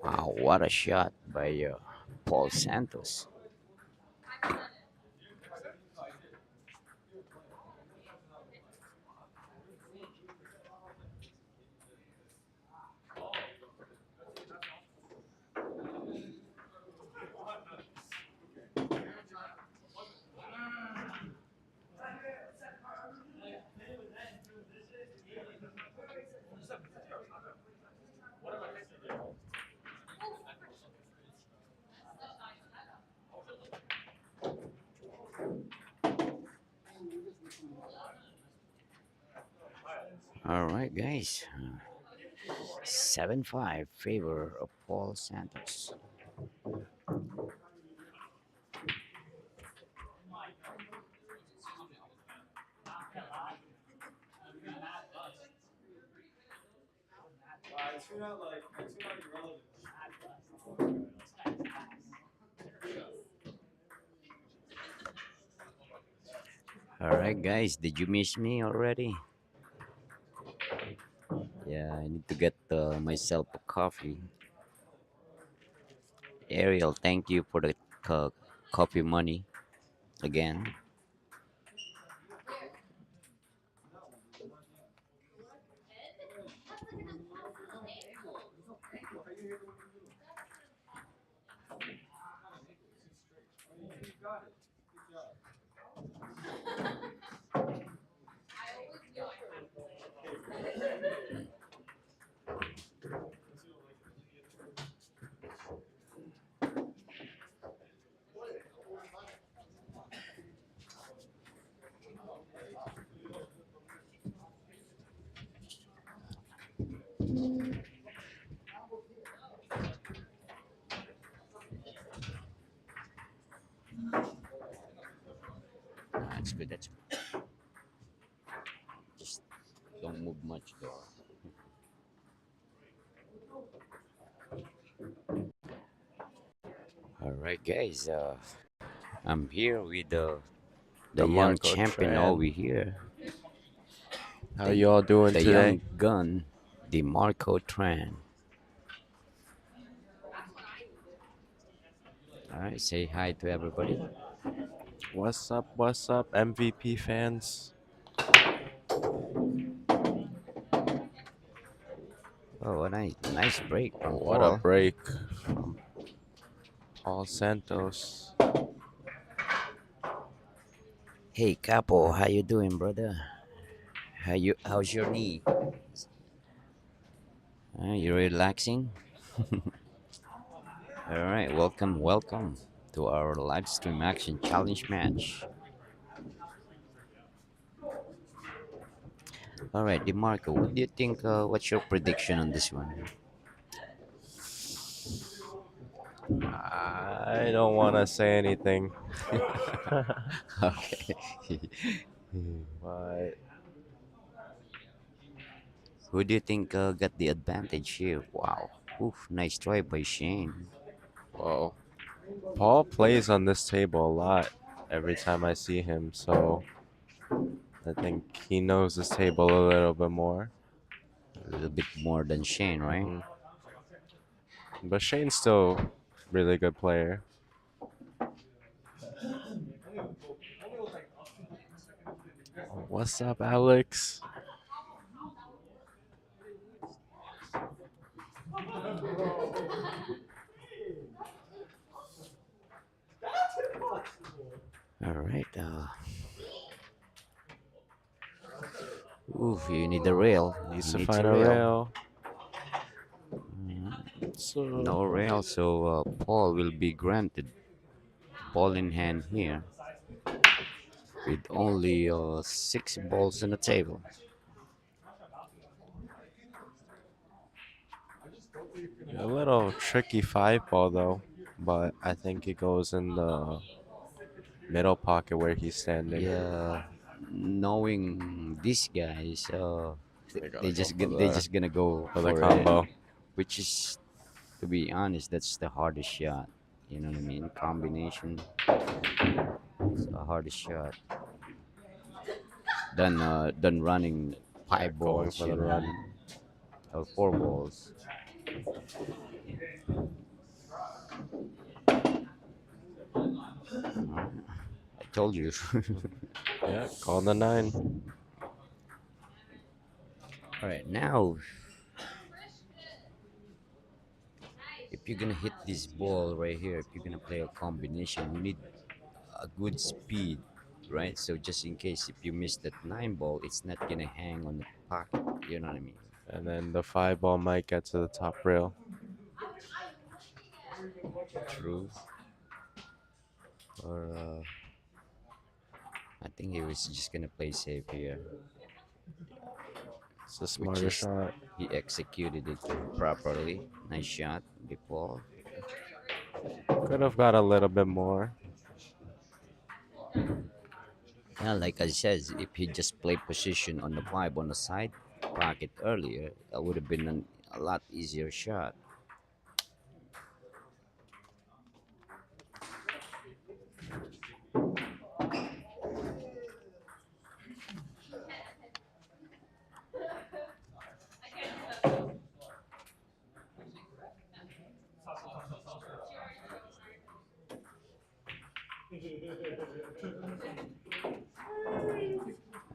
Wow, what a shot by Paul Santos. All right, guys. 7-5 favor of Paul Santos. All right, guys, did you miss me already? Yeah, I need to get myself a coffee. Ariel, thank you for the coffee money again. That's good. That's good. Just don't move much, though. All right, guys. I'm here with the The young Marco champion over Tran. here, How the you all doing the today? young gun, the Marco Tran. All right, say hi to everybody. What's up, MVP fans? Oh, a nice break from What a Paul. break from Paul Santos. Hey, Capo, how you doing, brother? How's your knee? You relaxing? All right, welcome to our live stream action challenge match. All right, DeMarco, what do you think? What's your prediction on this one? I don't want to say anything, Okay. but Who do you think got the advantage here? Wow. Oof, nice try by Shane. well, Paul plays on this table a lot every time I see him, so I think he knows this table a little bit more. A little bit more than Shane, right? hmm But Shane's still really good player. What's up, Alex? All right. Oof, you need a rail. Needs You to need to find a rail. rail. So No rail, so Paul will be granted ball in hand here with only 6 balls on the table. a little tricky 5 ball though, but I think it goes in the middle pocket where he's standing. Yeah, knowing these guys, They gotta go for they just gonna go the for it, combo. which is, to be honest, that's the hardest shot. You know what I mean? Combination, it's the hardest shot than running Yeah, five going balls. for You the know what I run. mean? Or 4 balls. I told you. Yeah, call the 9. All right, now if you're gonna hit this ball right here, if you're gonna play a combination, you need a good speed, right? So just in case if you miss that 9 ball, it's not gonna hang on the pocket. You know what I mean? And then the 5 ball might get to the top rail. True. Or I think he was just gonna play safe here. It's a which smarter is shot. he executed it properly. Nice shot before. Could have got a little bit more. Yeah, like I says, if he just played position on the five on the side pocket earlier, that would have been a lot easier shot.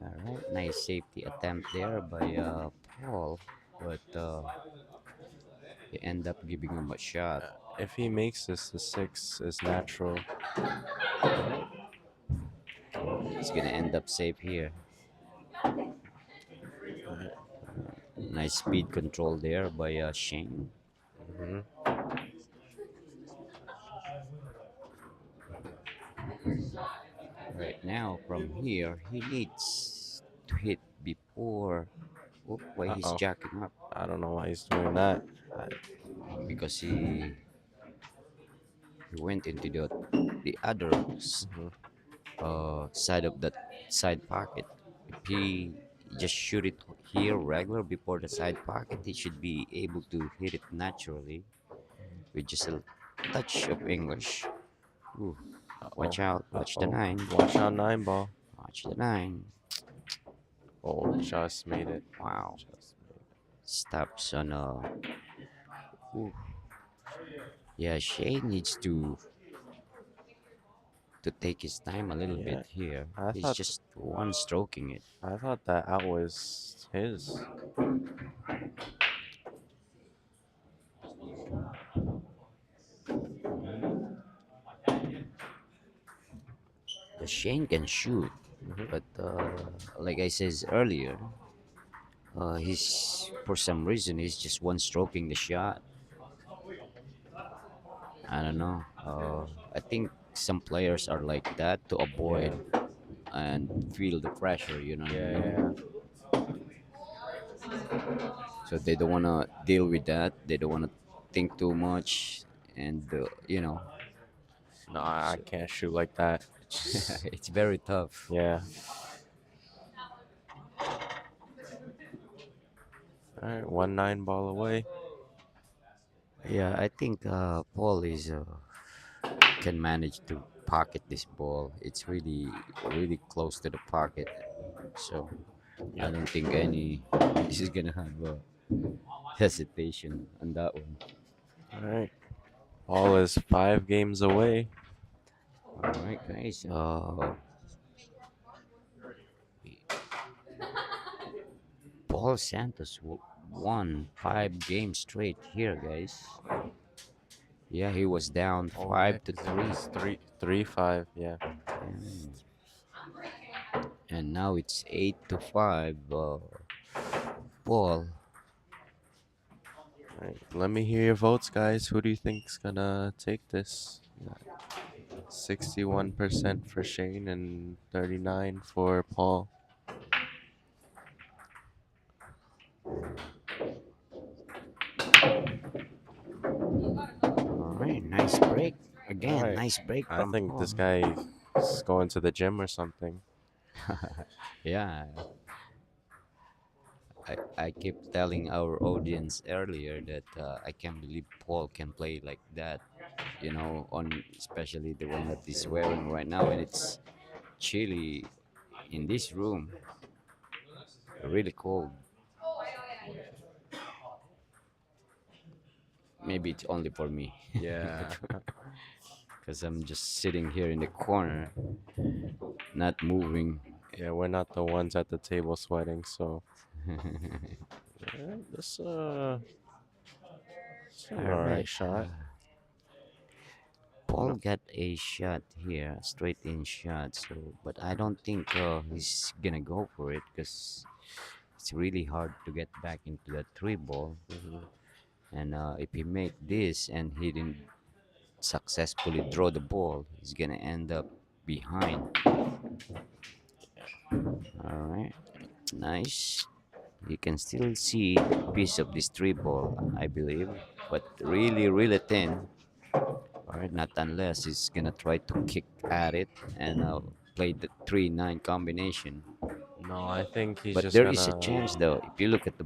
All right, nice safety attempt there by Paul, but he end up giving him a shot. If he makes this, the six is natural. He's gonna end up safe here. Nice speed control there by Shane. Hmm. Right now, from here, he needs to hit before. Oh, why Uh he's oh. jacking up? I don't know why he's doing that. Because he went into the other Mhm. side of that side pocket. If he just shoot it here regular before the side pocket, he should be able to hit it naturally with just a touch of English. Ooh, Uh oh. watch out! Uh Watch the oh. nine! Watch out, nine ball. Watch the nine! Oh, just made it. Wow! Just made it. Stops on a. Ooh. Yeah, Shay needs to take his time a little bit Yeah. here. I He's thought just one stroking it. I thought that out was his. The Shane can shoot, Hmm. but like I says earlier, he's for some reason he's just one stroking the shot. I don't know. I think some players are like that to avoid Yeah. and feel the pressure. You know what I Yeah. mean? Yeah. So they don't wanna deal with that. They don't wanna think too much, and No, I so can't shoot like that. It's just it's very tough. yeah. All right, 1-9 ball away. Yeah, I think Paul is can manage to pocket this ball. It's really really close to the pocket, so I Yep. don't think any he's gonna have a hesitation on that one. All right. Ball is 5 games away. All right, guys. Paul Santos won 5 games straight here, guys. Yeah, he was down Oh yeah, five to he's in three, his 3-5. Yeah. and, and now it's 8-5. Paul. All right. Let me hear your votes, guys. Who do you think's gonna take this? 61% for Shane and 39 for Paul. All right, nice break All again. right. Nice break I from think Paul. this guy is going to the gym or something. Yeah, I keep telling our audience earlier that I can't believe Paul can play like that. On especially the one that is wearing right now, and it's chilly in this room, really cold. Maybe it's only for me, Yeah. because I'm just sitting here in the corner, not moving. Yeah, we're not the ones at the table sweating, so this it's an All alright right, shot. Paul No, got a shot here, straight in shot. So, but I don't think he's gonna go for it because it's really hard to get back into that three ball. mhm. And if he make this and he didn't successfully draw the ball, he's gonna end up behind. All right, nice, You can still see a piece of this tree ball, I believe, but really, really thin. All right, not unless he's gonna try to kick at it and play the 3-9 combination. No, I think he's But just there is a gonna. chance, though, if you look at the.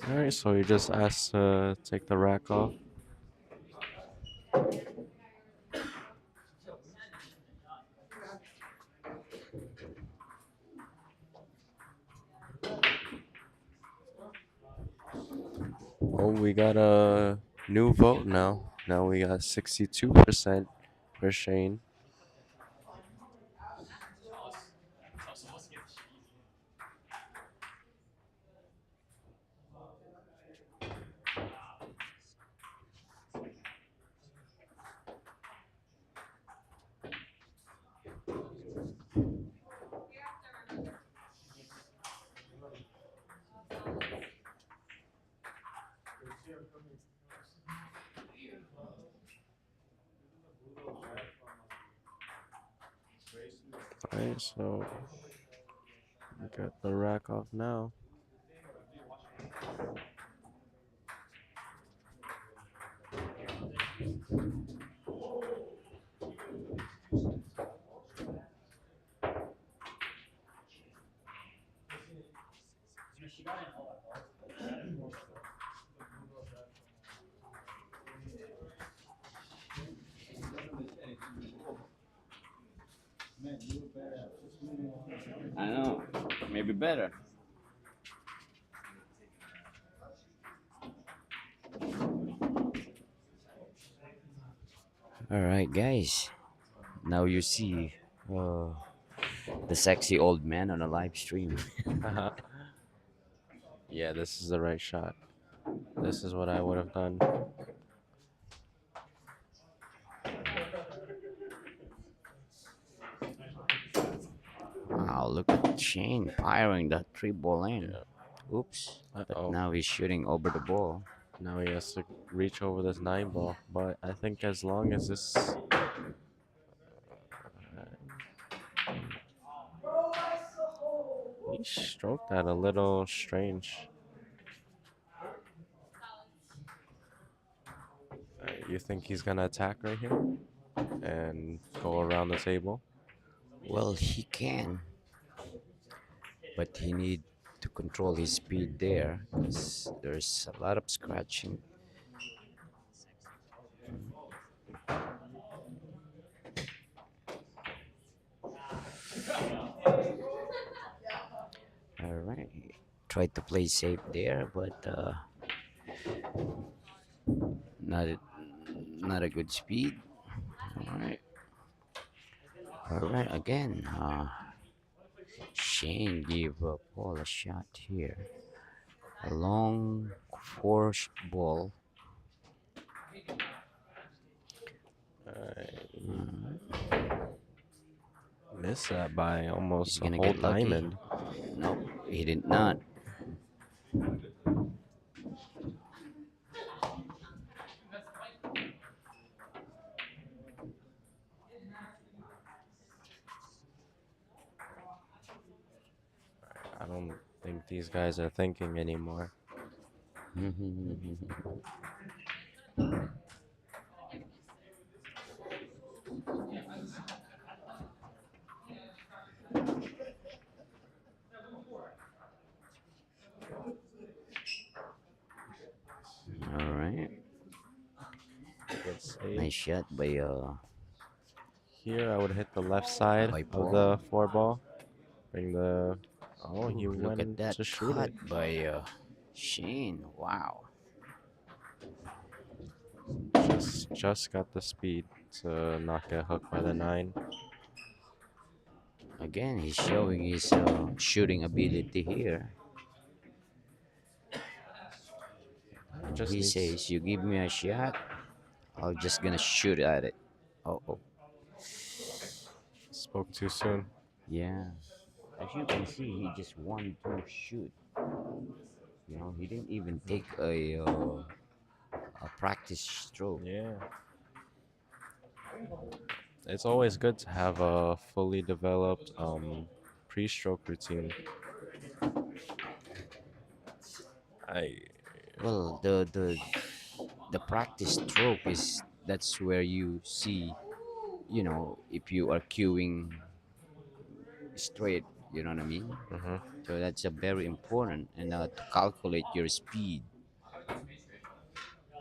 Alright, so he just asked to take the rack off. Oh, we got a new vote now. Now we got 62% for Shane. Alright, so we got the rack off now. I know, maybe better. All right, guys. Now you see uh, the sexy old man on a live stream. Yeah, this is the right shot. This is what I would have done. Wow, look at Shane firing that three ball in. Yeah. Oops. But Oh, now he's shooting over the ball. now he has to reach over this 9 ball. But I think as long as this. He stroked that a little strange. You think he's gonna attack right here and go around the table? Well, he can, but he need to control his speed there because there's a lot of scratching. All right. Try to play safe there, but not a, not a good speed. All right. All right. Again, Shane gave Paul a shot here. A long force ball. He missed that by He's almost a gonna whole get lucky. diamond. Nope, he did not. I don't think these guys are thinking anymore. All right, Good save. nice shot by Here I would hit the left side of Paul. the 4 ball. Bring the. Oh, he Ooh, look at went that to shoot cut it. by Shane. Wow. Just got the speed to not get hooked by the 9. Again, he's showing his shooting ability here. He just He needs. says, "You give me a shot, I'm just gonna shoot at it." Oh, oh, Spoke too soon. yeah. As you can see, he just wanted to shoot. You know, he didn't even take a a practice stroke. Yeah, it's always good to have a fully developed pre-stroke routine. I Well, the practice stroke is that's where you see, if you are queuing straight, you know what I mean? mhm. So that's a very important, and to calculate your speed,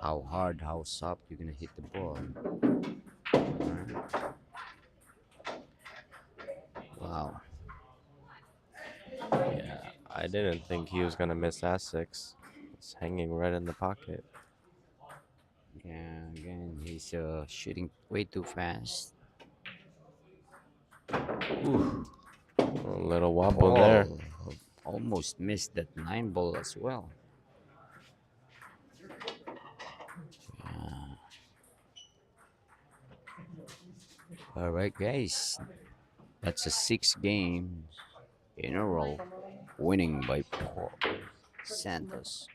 how hard, how soft you're gonna hit the ball. Alright. Wow. Yeah, I didn't think he was gonna miss that six. It's hanging right in the pocket. Yeah, again, he's shooting way too fast. Ooh, A little wobble there. Paul almost missed that nine ball as well. All right, guys, that's a six game in a row, winning by Paul Santos.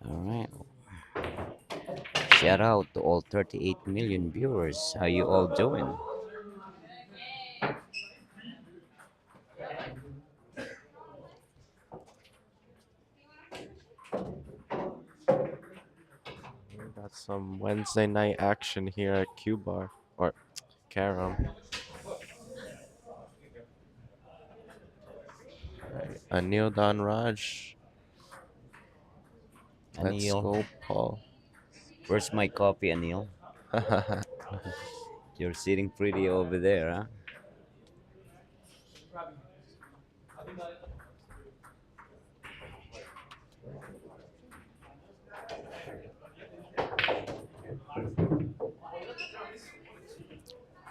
All right, shout out to all 38 million viewers. How you all doing? We got some Wednesday night action here at Q Bar or Carom. Right. Anil Don Raj. Let's Anil, go, Paul. where's my coffee, Anil? You're sitting pretty over there, huh?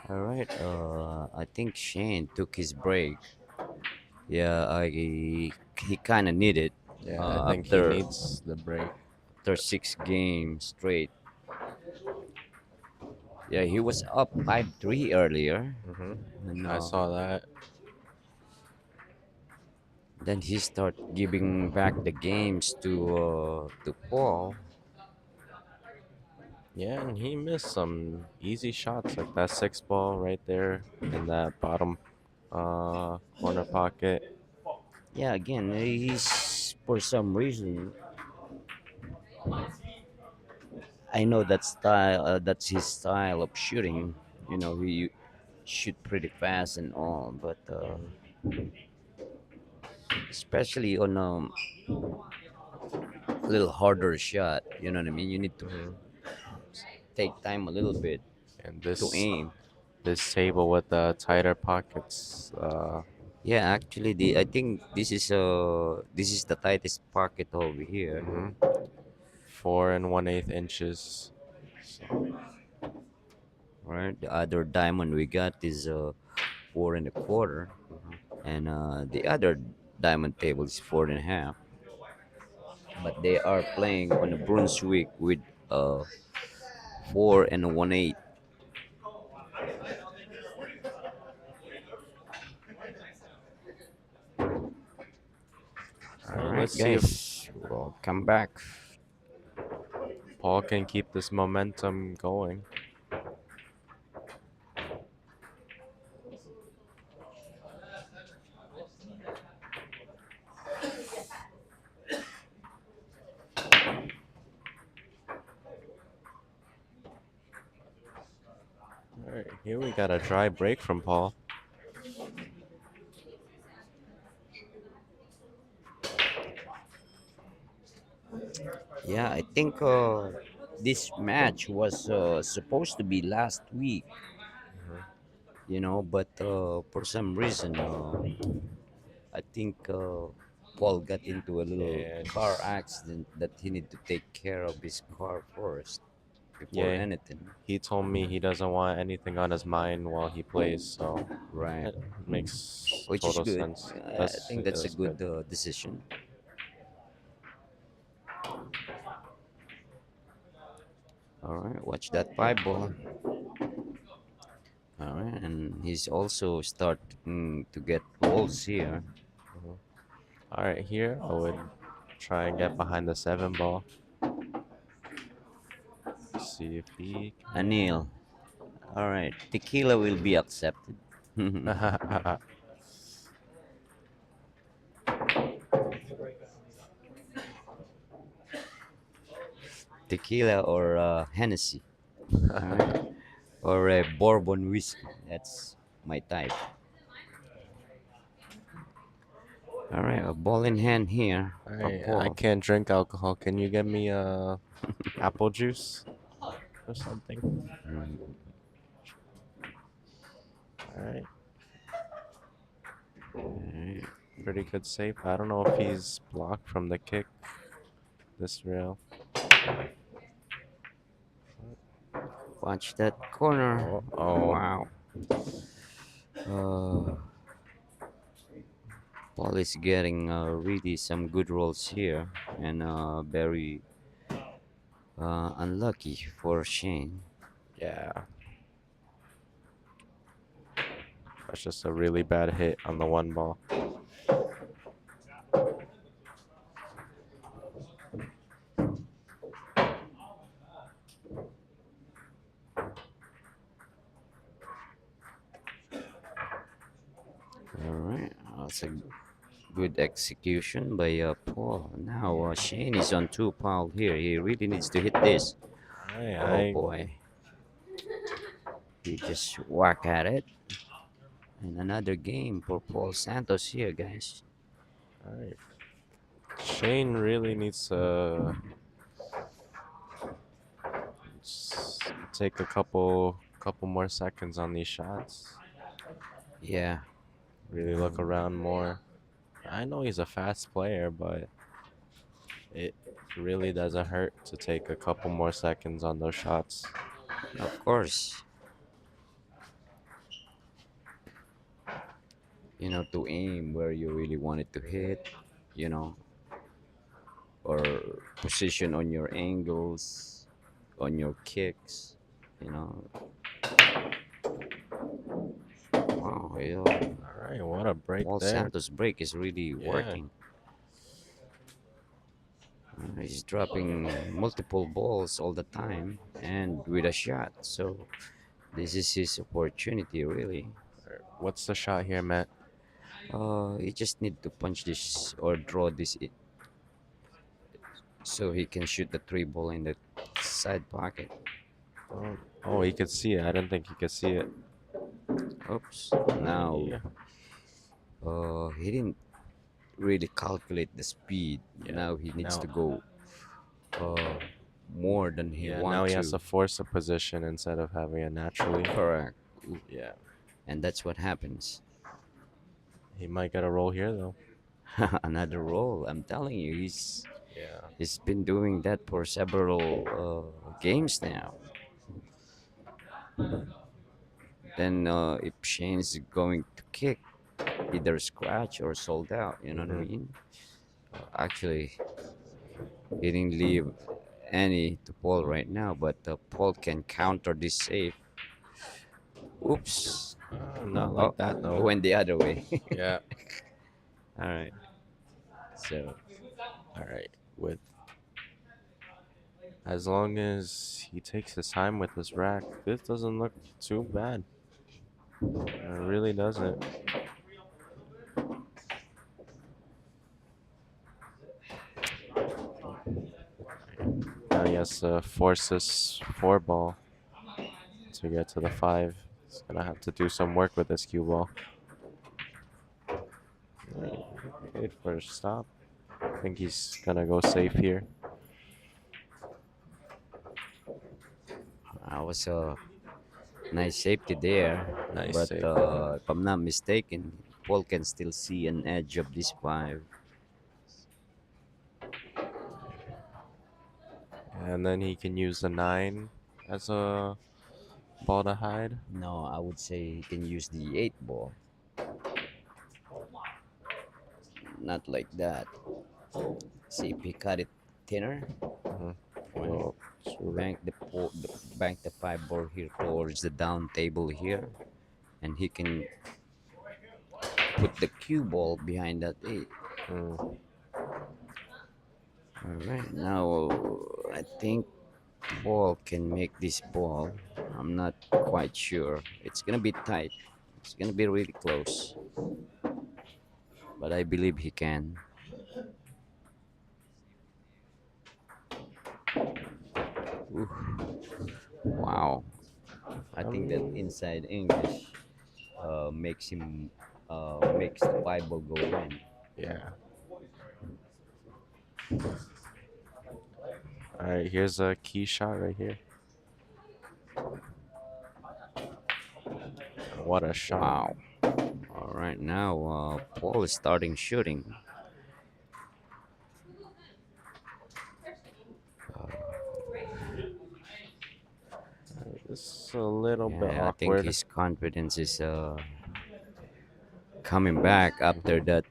All right. I think Shane took his break. Yeah, he kind of needed Yeah, I think he after needs the break. six games straight. Yeah, he was up 5-3 earlier, Hmm. and I saw that. then he start giving back the games to Paul. Yeah, and he missed some easy shots like that six ball right there in that bottom corner pocket. Yeah, again, he's for some reason I know that style. That's his style of shooting. He shoot pretty fast and all, but Hmm. especially on a little harder shot. You know what I mean? You need to Hmm. take time a little bit And to aim. this table with the tighter pockets. Yeah, actually, I think this is the tightest pocket over here. Mhm. 4 and 1/8 inches. So Right, the other diamond we got is 4 and a quarter, and the other diamond table is 4.5. But they are playing on a Brunswick with 4 and 1/8. all All right, right, let's see if guys, we'll come back. Paul can keep this momentum going. All right, here we got a dry break from Paul. Yeah, I think this match was supposed to be last week, Mhm. but for some reason, I think Paul got into a little Yeah, car just accident that he need to take care of his car first before yeah. anything. He told me he doesn't want anything on his mind while he plays, so Right, it makes which is total good. sense. I think that's a That's good good. decision. All right, watch that five ball. All right, and he's also starting to get rolls here. Mhm. All right, here I would try and get behind the 7 ball. See if he Anil. All right, tequila will be accepted. can. Tequila or Hennessy. All right, or a bourbon whiskey. That's my type. All right, a ball in hand here for I Paul. can't drink alcohol. Can you get me apple juice or something? Mm, All right, all right. pretty good save. I don't know if he's blocked from the kick. This rail. Watch that corner. Oh, oh, Wow. Uh, Paul is getting really some good rolls here, and very unlucky for Shane. yeah. That's just a really bad hit on the 1 ball. All right, that's a good execution by Paul. Now Shane is on two pile here. He really needs to hit this. Oh I boy, he just whack at it. And another game for Paul Santos here, guys. all right. Shane really needs to take a couple more seconds on these shots. Yeah, Really look around more. I know he's a fast player, but it really doesn't hurt to take a couple more seconds on those shots. of course. To aim where you really want it to hit, you know, or position on your angles, on your kicks, you know. Wow, All right, what a break Paul there. Santos' break is really Yeah, working. He's dropping multiple balls all the time and with a shot. So this is his opportunity, really. what's the shot here, Matt? He just need to punch this or draw this so he can shoot the three ball in the side pocket. Oh, oh, he could see it. I didn't think he could see it. Oops. Now, Yeah, he didn't really calculate the speed. yeah. Now he needs to Now, go uh, more than he yeah, now want he has to. to force a position instead of having it naturally. Correct. Ooh, Yeah, and that's what happens. he might get a roll here though. Another roll. I'm telling you, Yeah. he's been doing that for several games now. Then if Shane's going to kick, either scratch or sold out. You know what I Mm-hmm. mean? Actually, he didn't leave any to Paul right now, but Paul can counter this save. Oops. Not Oh, like that it though. went the other way. Yeah. All right. So, All right. With as long as he takes his time with this rack, this doesn't look too bad. It really doesn't. Now he has to force this 4 ball to get to the 5. He's gonna have to do some work with this cue ball. Right. Paid for a stop. I think he's gonna go safe here. I was a nice safety there, Nice but save. if I'm not mistaken, Paul can still see an edge of this five. And then he can use the 9 as a ball to hide. No, I would say he can use the eight ball, not like that. See if he cut it thinner. Mhm. Right. Oh. Sure. Bank bank the five board here towards the down table here, and he can put the cue ball behind that eight. Mm, All right, now I think Paul can make this ball. I'm not quite sure. It's gonna be tight. It's gonna be really close, but I believe he can. Ooh, wow! I I think that mean, inside English makes the five ball go in. yeah. All right, here's a key shot right here. What a shot. Wow! All right, now Paul is starting shooting. This is a little bit Yeah, I think awkward. his confidence is coming back after Hmm. that.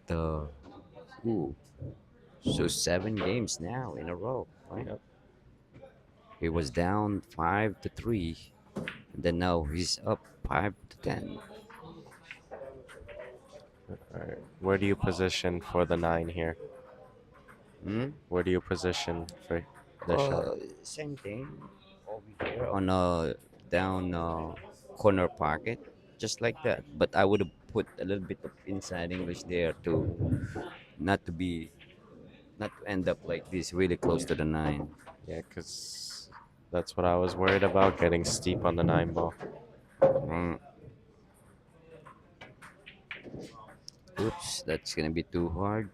Ooh, so 7 games now in a row, right? Yep. He was down 5-3, and then now he's up 5-10. All right. Where do you position for the nine here? Hmm? Where do you position for the shot? Same thing over here on a down corner pocket, just like that. But I would have put a little bit of inside English there to Mm, not to be not to end up like this, really close to the nine. yeah, because that's what I was worried about, getting steep on the nine ball. Mm, oops, that's gonna be too hard.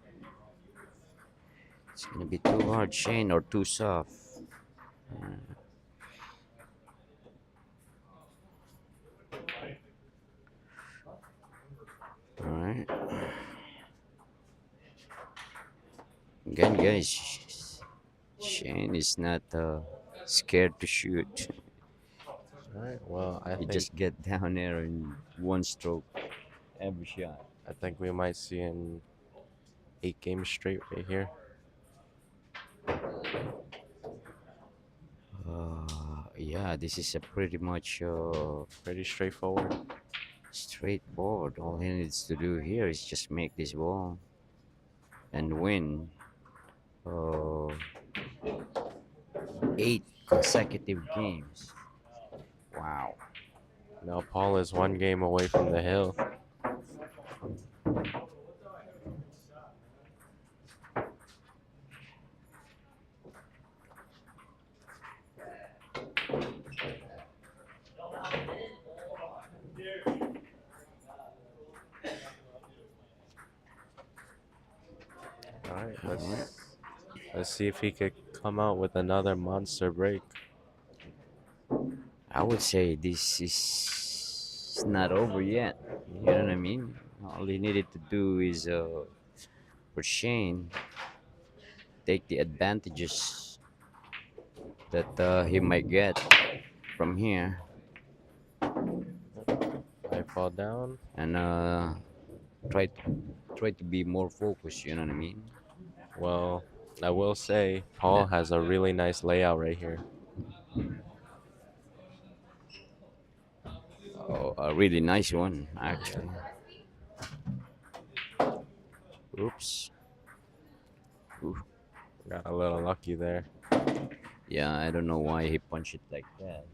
It's gonna be too hard, Shane, or too soft. All right. Again, guys, Shane is not scared to shoot. All right. Well, He just get down there in one stroke every shot. I think we might see an 8 game straight right here. Yeah, this is a pretty much Pretty straightforward. straightforward. All he needs to do here is just make this ball and win uh, 8 consecutive games. Wow. Now Paul is 1 game away from the hill. All right. All right. Let's see if he could come out with another monster break. I would say this is not over yet. You know what I mean? All he needed to do is for Shane take the advantages that he might get from here I fall down. and try to try to be more focused. You know what I mean? Well, I will say Paul That has a really nice layout right here. a really nice one Yeah. actually. Oops. Ooh. Got a little lucky there. Yeah, I don't know why he punched it like that.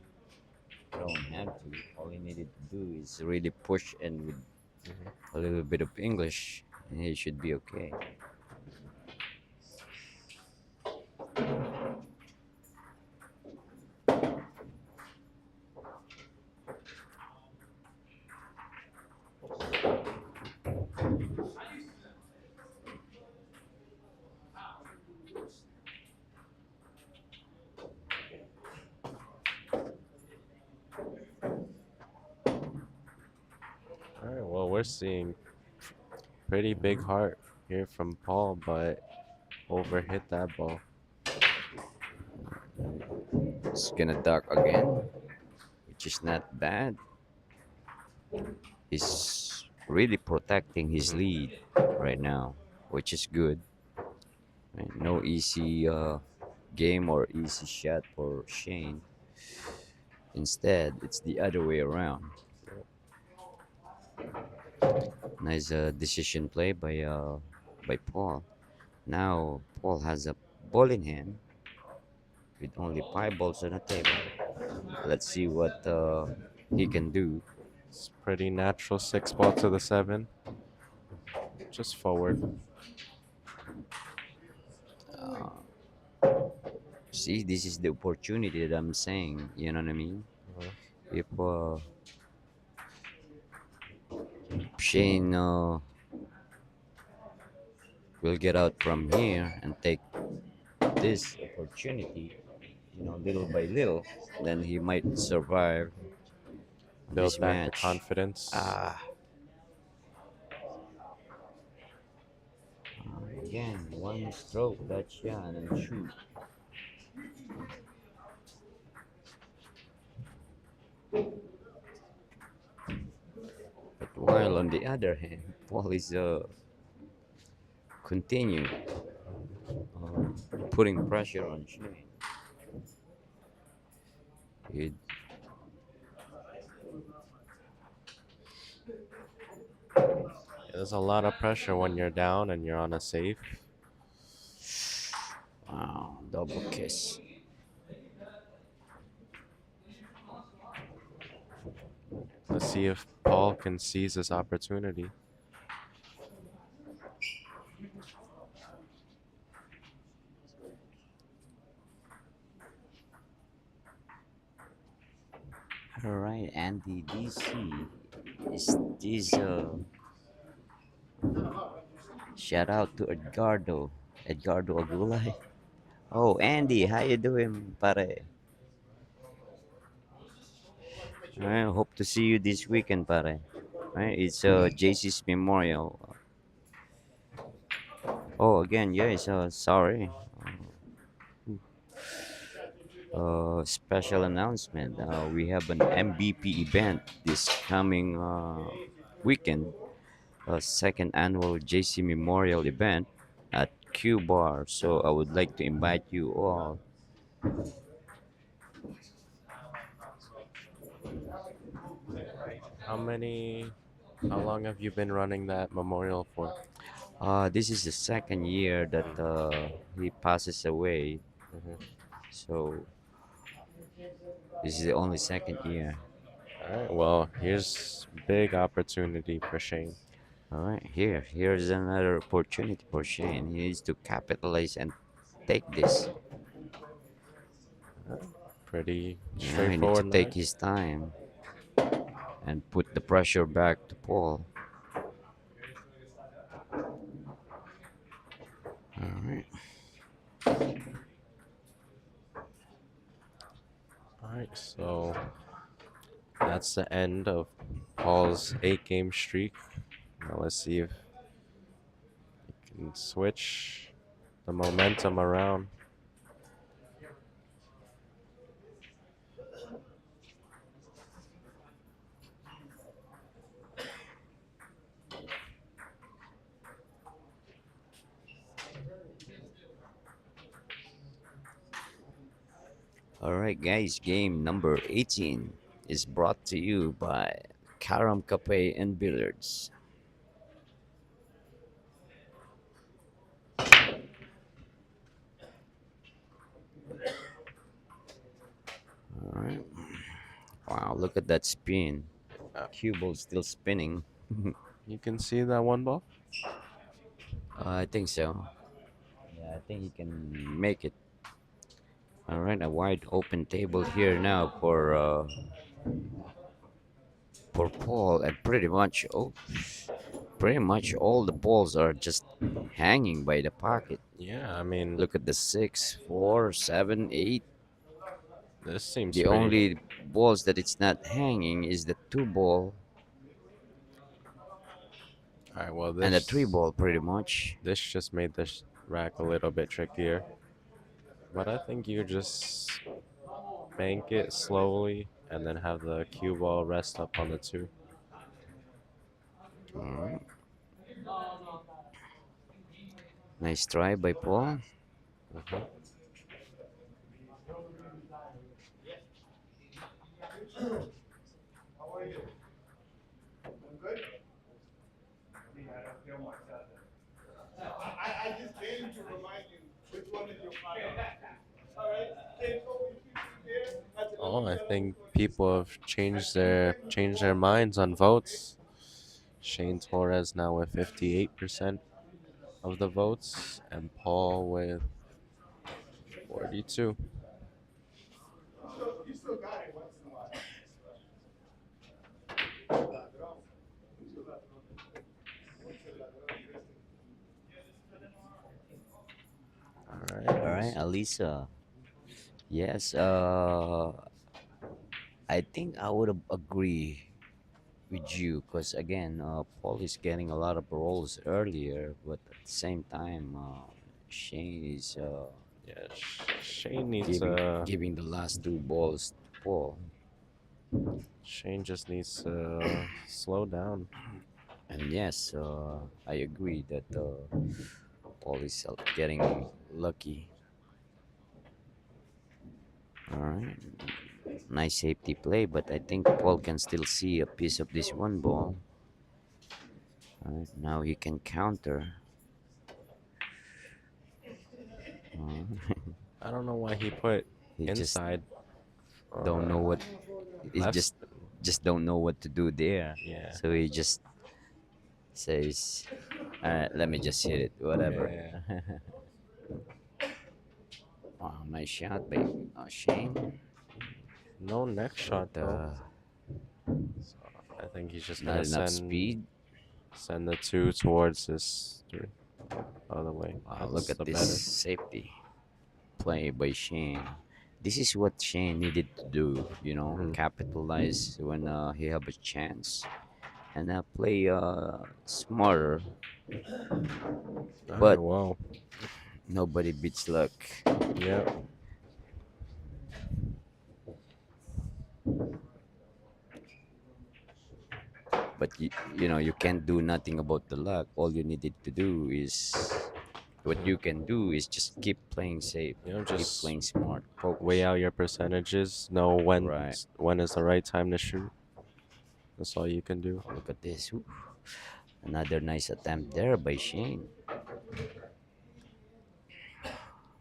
Don't have to. All he needed to do is really push and with Hmm. a little bit of English, and he should be okay. All right. Well, we're seeing pretty big heart here from Paul, but overhit that ball. He's gonna duck again, which is not bad. He's really protecting his Hmm. lead right now, which is good. Right? No easy game or easy shot for Shane. Instead, it's the other way around. Nice decision play by Paul. Now Paul has a ball in hand with only five balls on the table. Let's see what he can do. It's pretty natural. Six ball to the seven. Just forward. See, this is the opportunity that I'm saying. You know what I mean? Mhm. If Shane will get out from here and take this opportunity, little by little, then he might survive on this Build back the match. confidence. Ah, again, one stroke, that shot and shoot. But while on the other hand, Paul is continue putting pressure on Shane. It, There's a lot of pressure when you're down and you're on a safe. wow, double kiss. Let's see if Paul can seize this opportunity. All right, Andy DC is this shout out to Edgardo Agulay. Oh, Andy, how you doing, pare? I hope to see you this weekend, pare. Right, it's JC's memorial. Oh, again, yes. Sorry. Special announcement. We have an MVP event this coming weekend. Second annual JC Memorial event at Q Bar. So I would like to invite you all. How long have you been running that memorial for? This is the second year that Mm, he passes away. mhm. So this is the only second year. All right. Well, here's big opportunity for Shane. All right, here's another opportunity for Shane. He needs to capitalize and take this. Pretty Yeah, he needs to straightforward take line. his time and put the pressure back to Paul. All right. All right. So that's the end of Paul's 8 game streak. Now let's see if he can switch the momentum around. All right, guys. Game number 18 is brought to you by Karam Cafe and Billiards. All right. Wow, look at that spin. Uh, Cue ball still spinning. you can see that one ball. I think so. Yeah, I think he can make it. All right, a wide open table here now for Paul, and pretty much all the balls are just hanging by the pocket. Yeah, I mean, Look at the 6, 4, 7, 8. this seems The pretty. only balls that it's not hanging is the two ball All right, well, and the three ball, pretty much. this just made this rack a little bit trickier. But I think you just bank it slowly and then have the cue ball rest up on the two. All right. Nice try by Paul. Mhm. Oh, I think people have changed their minds on votes. Shane Torres now with 58% of the votes, and Paul with 42. All right, All let me right, see. Alisa. Yes, I think I would agree with you because again, Paul is getting a lot of rolls earlier, but at the same time, Shane is Yeah, Shane needs giving to. giving the last two balls to Paul. Shane just needs to slow down. And yes, I agree that Paul is getting lucky. All right, nice safety play, but I think Paul can still see a piece of this one ball. All right, now he can counter. I don't know why he put He just inside don't know what he left. just don't know what to do there. Yeah, So he just says, "All right, let me just hit it, whatever." yeah. Wow, nice shot by Shane, No next shot but though. So I think he's just not gonna enough speed. send the two towards his three. Other way. Wow, look That's at the this better. safety play by Shane. This is what Shane needed to do, Hmm. capitalize when he have a chance and play smarter. All right. But Well. nobody beats luck. Yeah. But you can't do nothing about the luck. All you needed to do is what you Hmm. can do is just keep playing safe, keep Just playing smart, weigh focus. out your percentages. Know Right. when is the right time to shoot. That's all you can do. Oh, look at this. Ooh, another nice attempt there by Shane.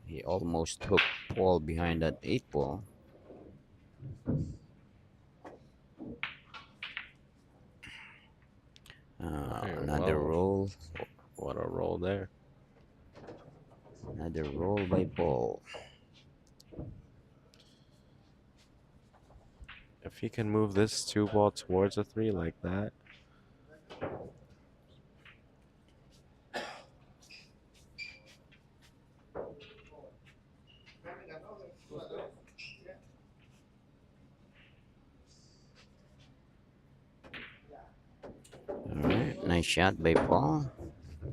He almost hooked Paul behind that eight ball. All right. Another Well, roll, what a roll there. another roll by Paul. If he can move this two ball towards a three like that, All right, nice shot by Paul.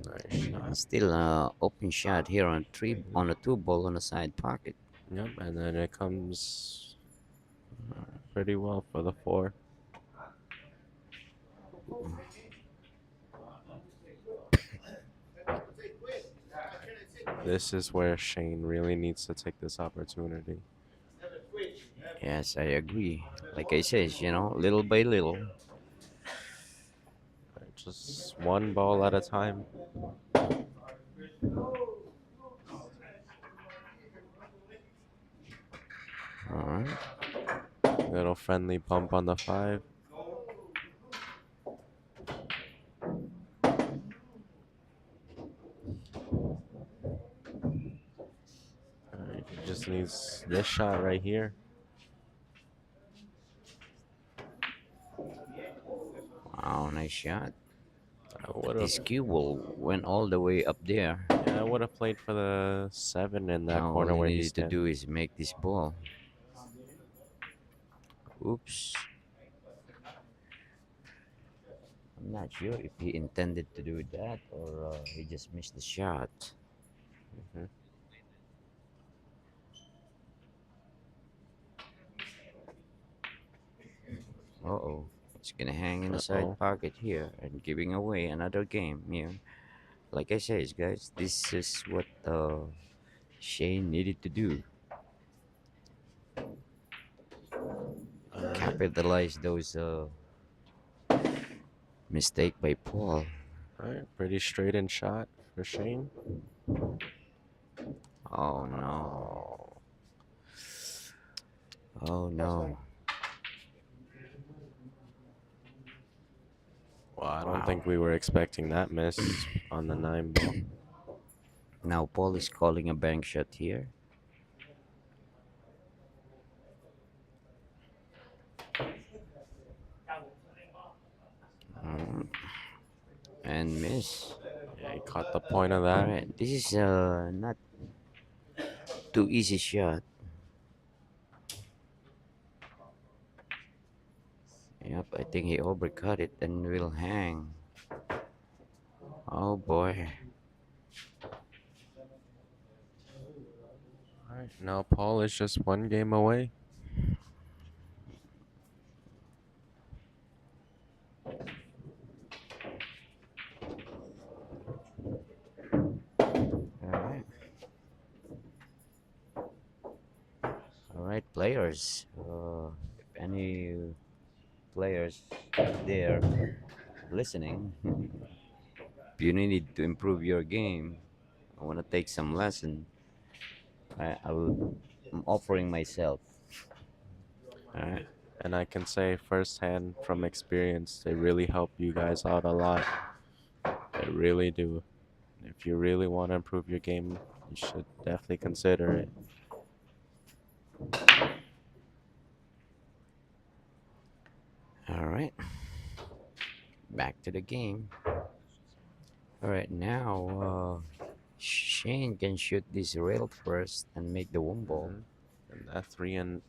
nice shot. Still open shot here on a two ball on the side pocket. Yep. And then it comes pretty well for the four. This is where Shane really needs to take this opportunity. Yes, I agree. Like I says, little by little. Right, just one ball at a time. All right. Little friendly bump on the five. He just needs this shot right here. Wow, nice shot. I Look would at have, this cue ball went all the way up there. yeah, I would have played for the seven in that Now all corner you where he's needed to do standing. is make this ball. Oops. I'm not sure if he intended to do that or he just missed the shot. Hmm. Uh-oh. It's gonna hang in the Uh side oh. pocket here and giving away another game here. Like I says, guys, this is what Shane needed to do. All right. Capitalize those mistake by Paul. All right. Pretty straight in shot for Shane. Oh no. Oh. Oh no. Well, I don't Wow. think we were expecting that miss on the 9 ball. Now Paul is calling a bank shot here. Mm, and miss. Yeah, he caught the point of that. Alright, this is not too easy shot. Yep, I think he overcut it and will hang. Oh boy. All right, now Paul is just one game away. Alright. Alright, players. If any players there listening, if you need to improve your game, I want to take some lesson. I'm offering myself. Alright. And I can say firsthand from experience, they really help you guys out a lot. They really do. If you really want to improve your game, you should definitely consider it. Alright. Back to the game. Alright, now Shane can shoot this rail first and make the one ball. And that 3 and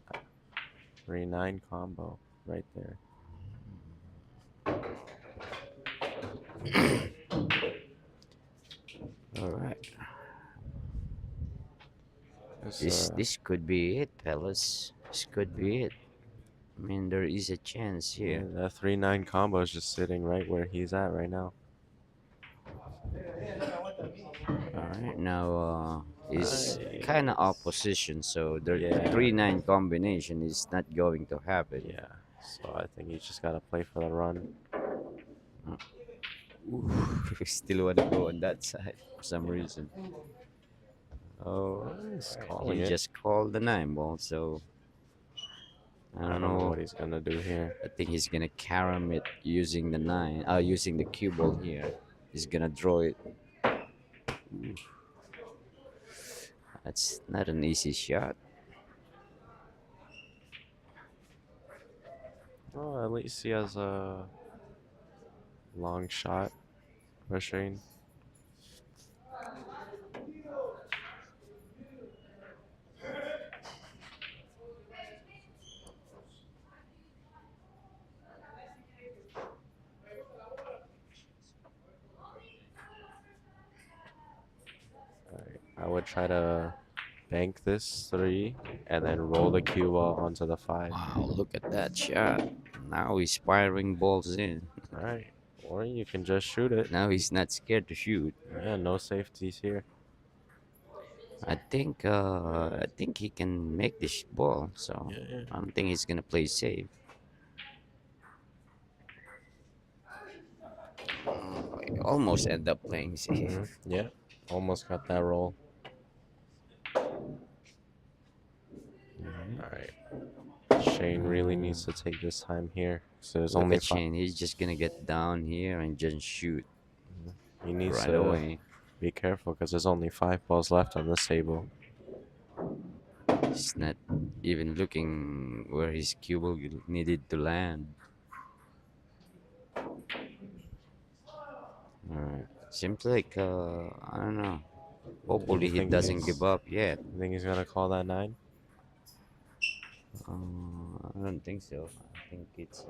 9 combo right there. Alright. This, This could be it, fellas. This could be it. I mean, there is a chance yeah, here. that 3-9 combo is just sitting right where he's at right now. Alright, now is Nice. kind of opposition, so the Yeah, 3-9 combination is not going to happen. yeah. So I think you just gotta play for the run. Ooh, still want to go on that side for some reason. Oh, He's alright. calling He it. just called the 9 ball, so I I don't don't know know. what he's gonna do here. I think he's gonna carom it using the 9, using the cue ball here. He's gonna draw it. Ooh, that's not an easy shot. Oh, at least he has a long shot for Shane. Alright, I would try to bank this 3 and then roll the cue ball onto the 5. Wow, look at that shot. Now he's firing balls in. Alright, or you can just shoot it. Now he's not scared to shoot. Yeah, no safeties here. I think he can make this ball, so Yeah, yeah. I don't think he's gonna play safe. He almost end up playing safe. Yeah, almost got that roll. Alright, Shane really needs to take this time here. So there's Look only at 5. Shane. He's just gonna get down here and just shoot He needs right to away. be careful because there's only 5 balls left on this table. He's not even looking where his cue ball needed to land. Seems like I don't know. You Hopefully he think doesn't he's give up yet. you think he's gonna call that 9? I don't think so. I think it's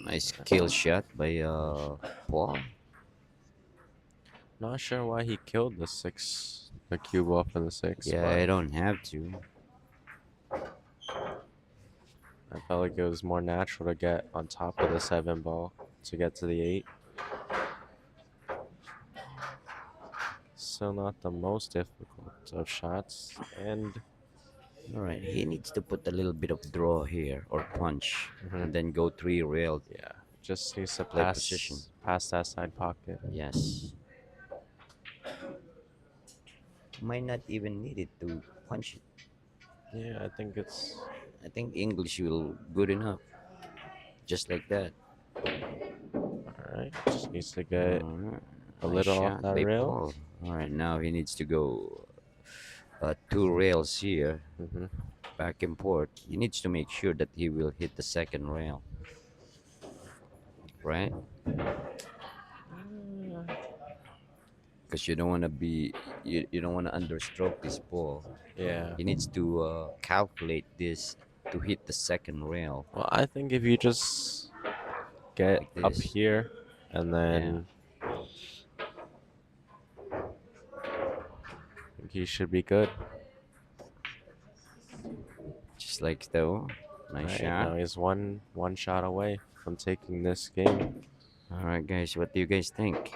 nice kill shot by Paul. Not sure why he killed the cube off in the 6, Yeah, but I don't have to. I felt like it was more natural to get on top of the 7 ball to get to the 8. Still not the most difficult of shots, and All right, he needs to put a little bit of draw here or punch, and then go 3 rail yeah, just needs to play position. past that side pocket. Yes. Might not even need it to punch it. Yeah, I think it's I think English will good enough. Just like that. all right. Just needs to get Alright. a Nice little off shot that by rail. Paul. Alright, now he needs to go two rails here, Hmm. back and forth. He needs to make sure that he will hit the second rail, right? Because you don't want to be, you don't want to understroke this ball. Yeah. He needs to calculate this to hit the second rail Well, I think if you just get like up this. here and Yeah, then I think he should be good. just like though. All Nice right, shot. now he's one shot away from taking this game. All right, guys, what do you guys think?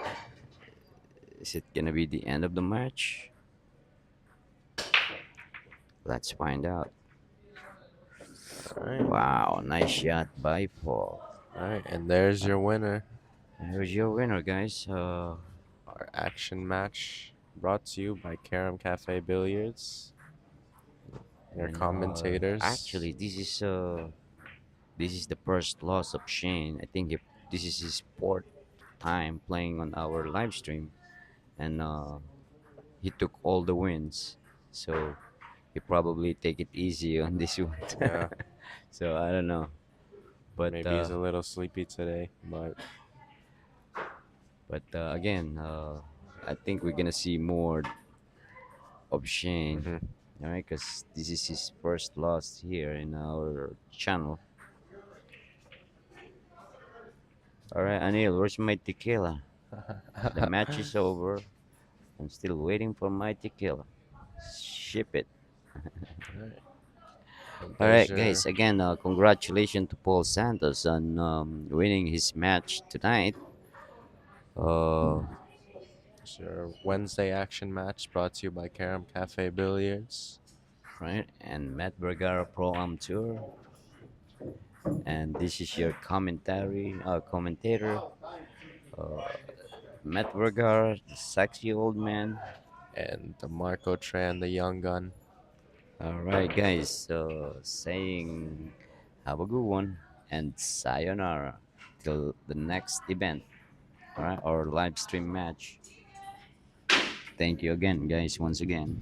Is it gonna be the end of the match? Let's find out. All right, Wow, nice shot by Paul. all right, and there's your winner. Here's your winner, guys. Our action match brought to you by Karam Cafe Billiards. Your And commentators. actually, this is the first loss of Shane. I think this is his fourth time playing on our live stream, and he took all the wins. So he probably take it easy on this one. Yeah, So I don't know, but maybe he's a little sleepy today, but again, I think we're gonna see more of Shane. mhm. All right, because this is his first loss here in our channel. All right, Anil, where's my tequila? The match is over. I'm still waiting for my tequila. Ship it. Alright, and All there's right, your guys. Again, congratulations to Paul Santos on winning his match tonight. Uh, there's your Wednesday action match brought to you by Karam Cafe Billiards. right, and Matt Vergara Pro Am Tour, and this is your commentator, Matt Vergara, the sexy old man. And the Marco Tran, the young gun. All right, guys. So saying, have a good one and sayonara till the next event. All right, or live stream match. Thank you again, guys, once again.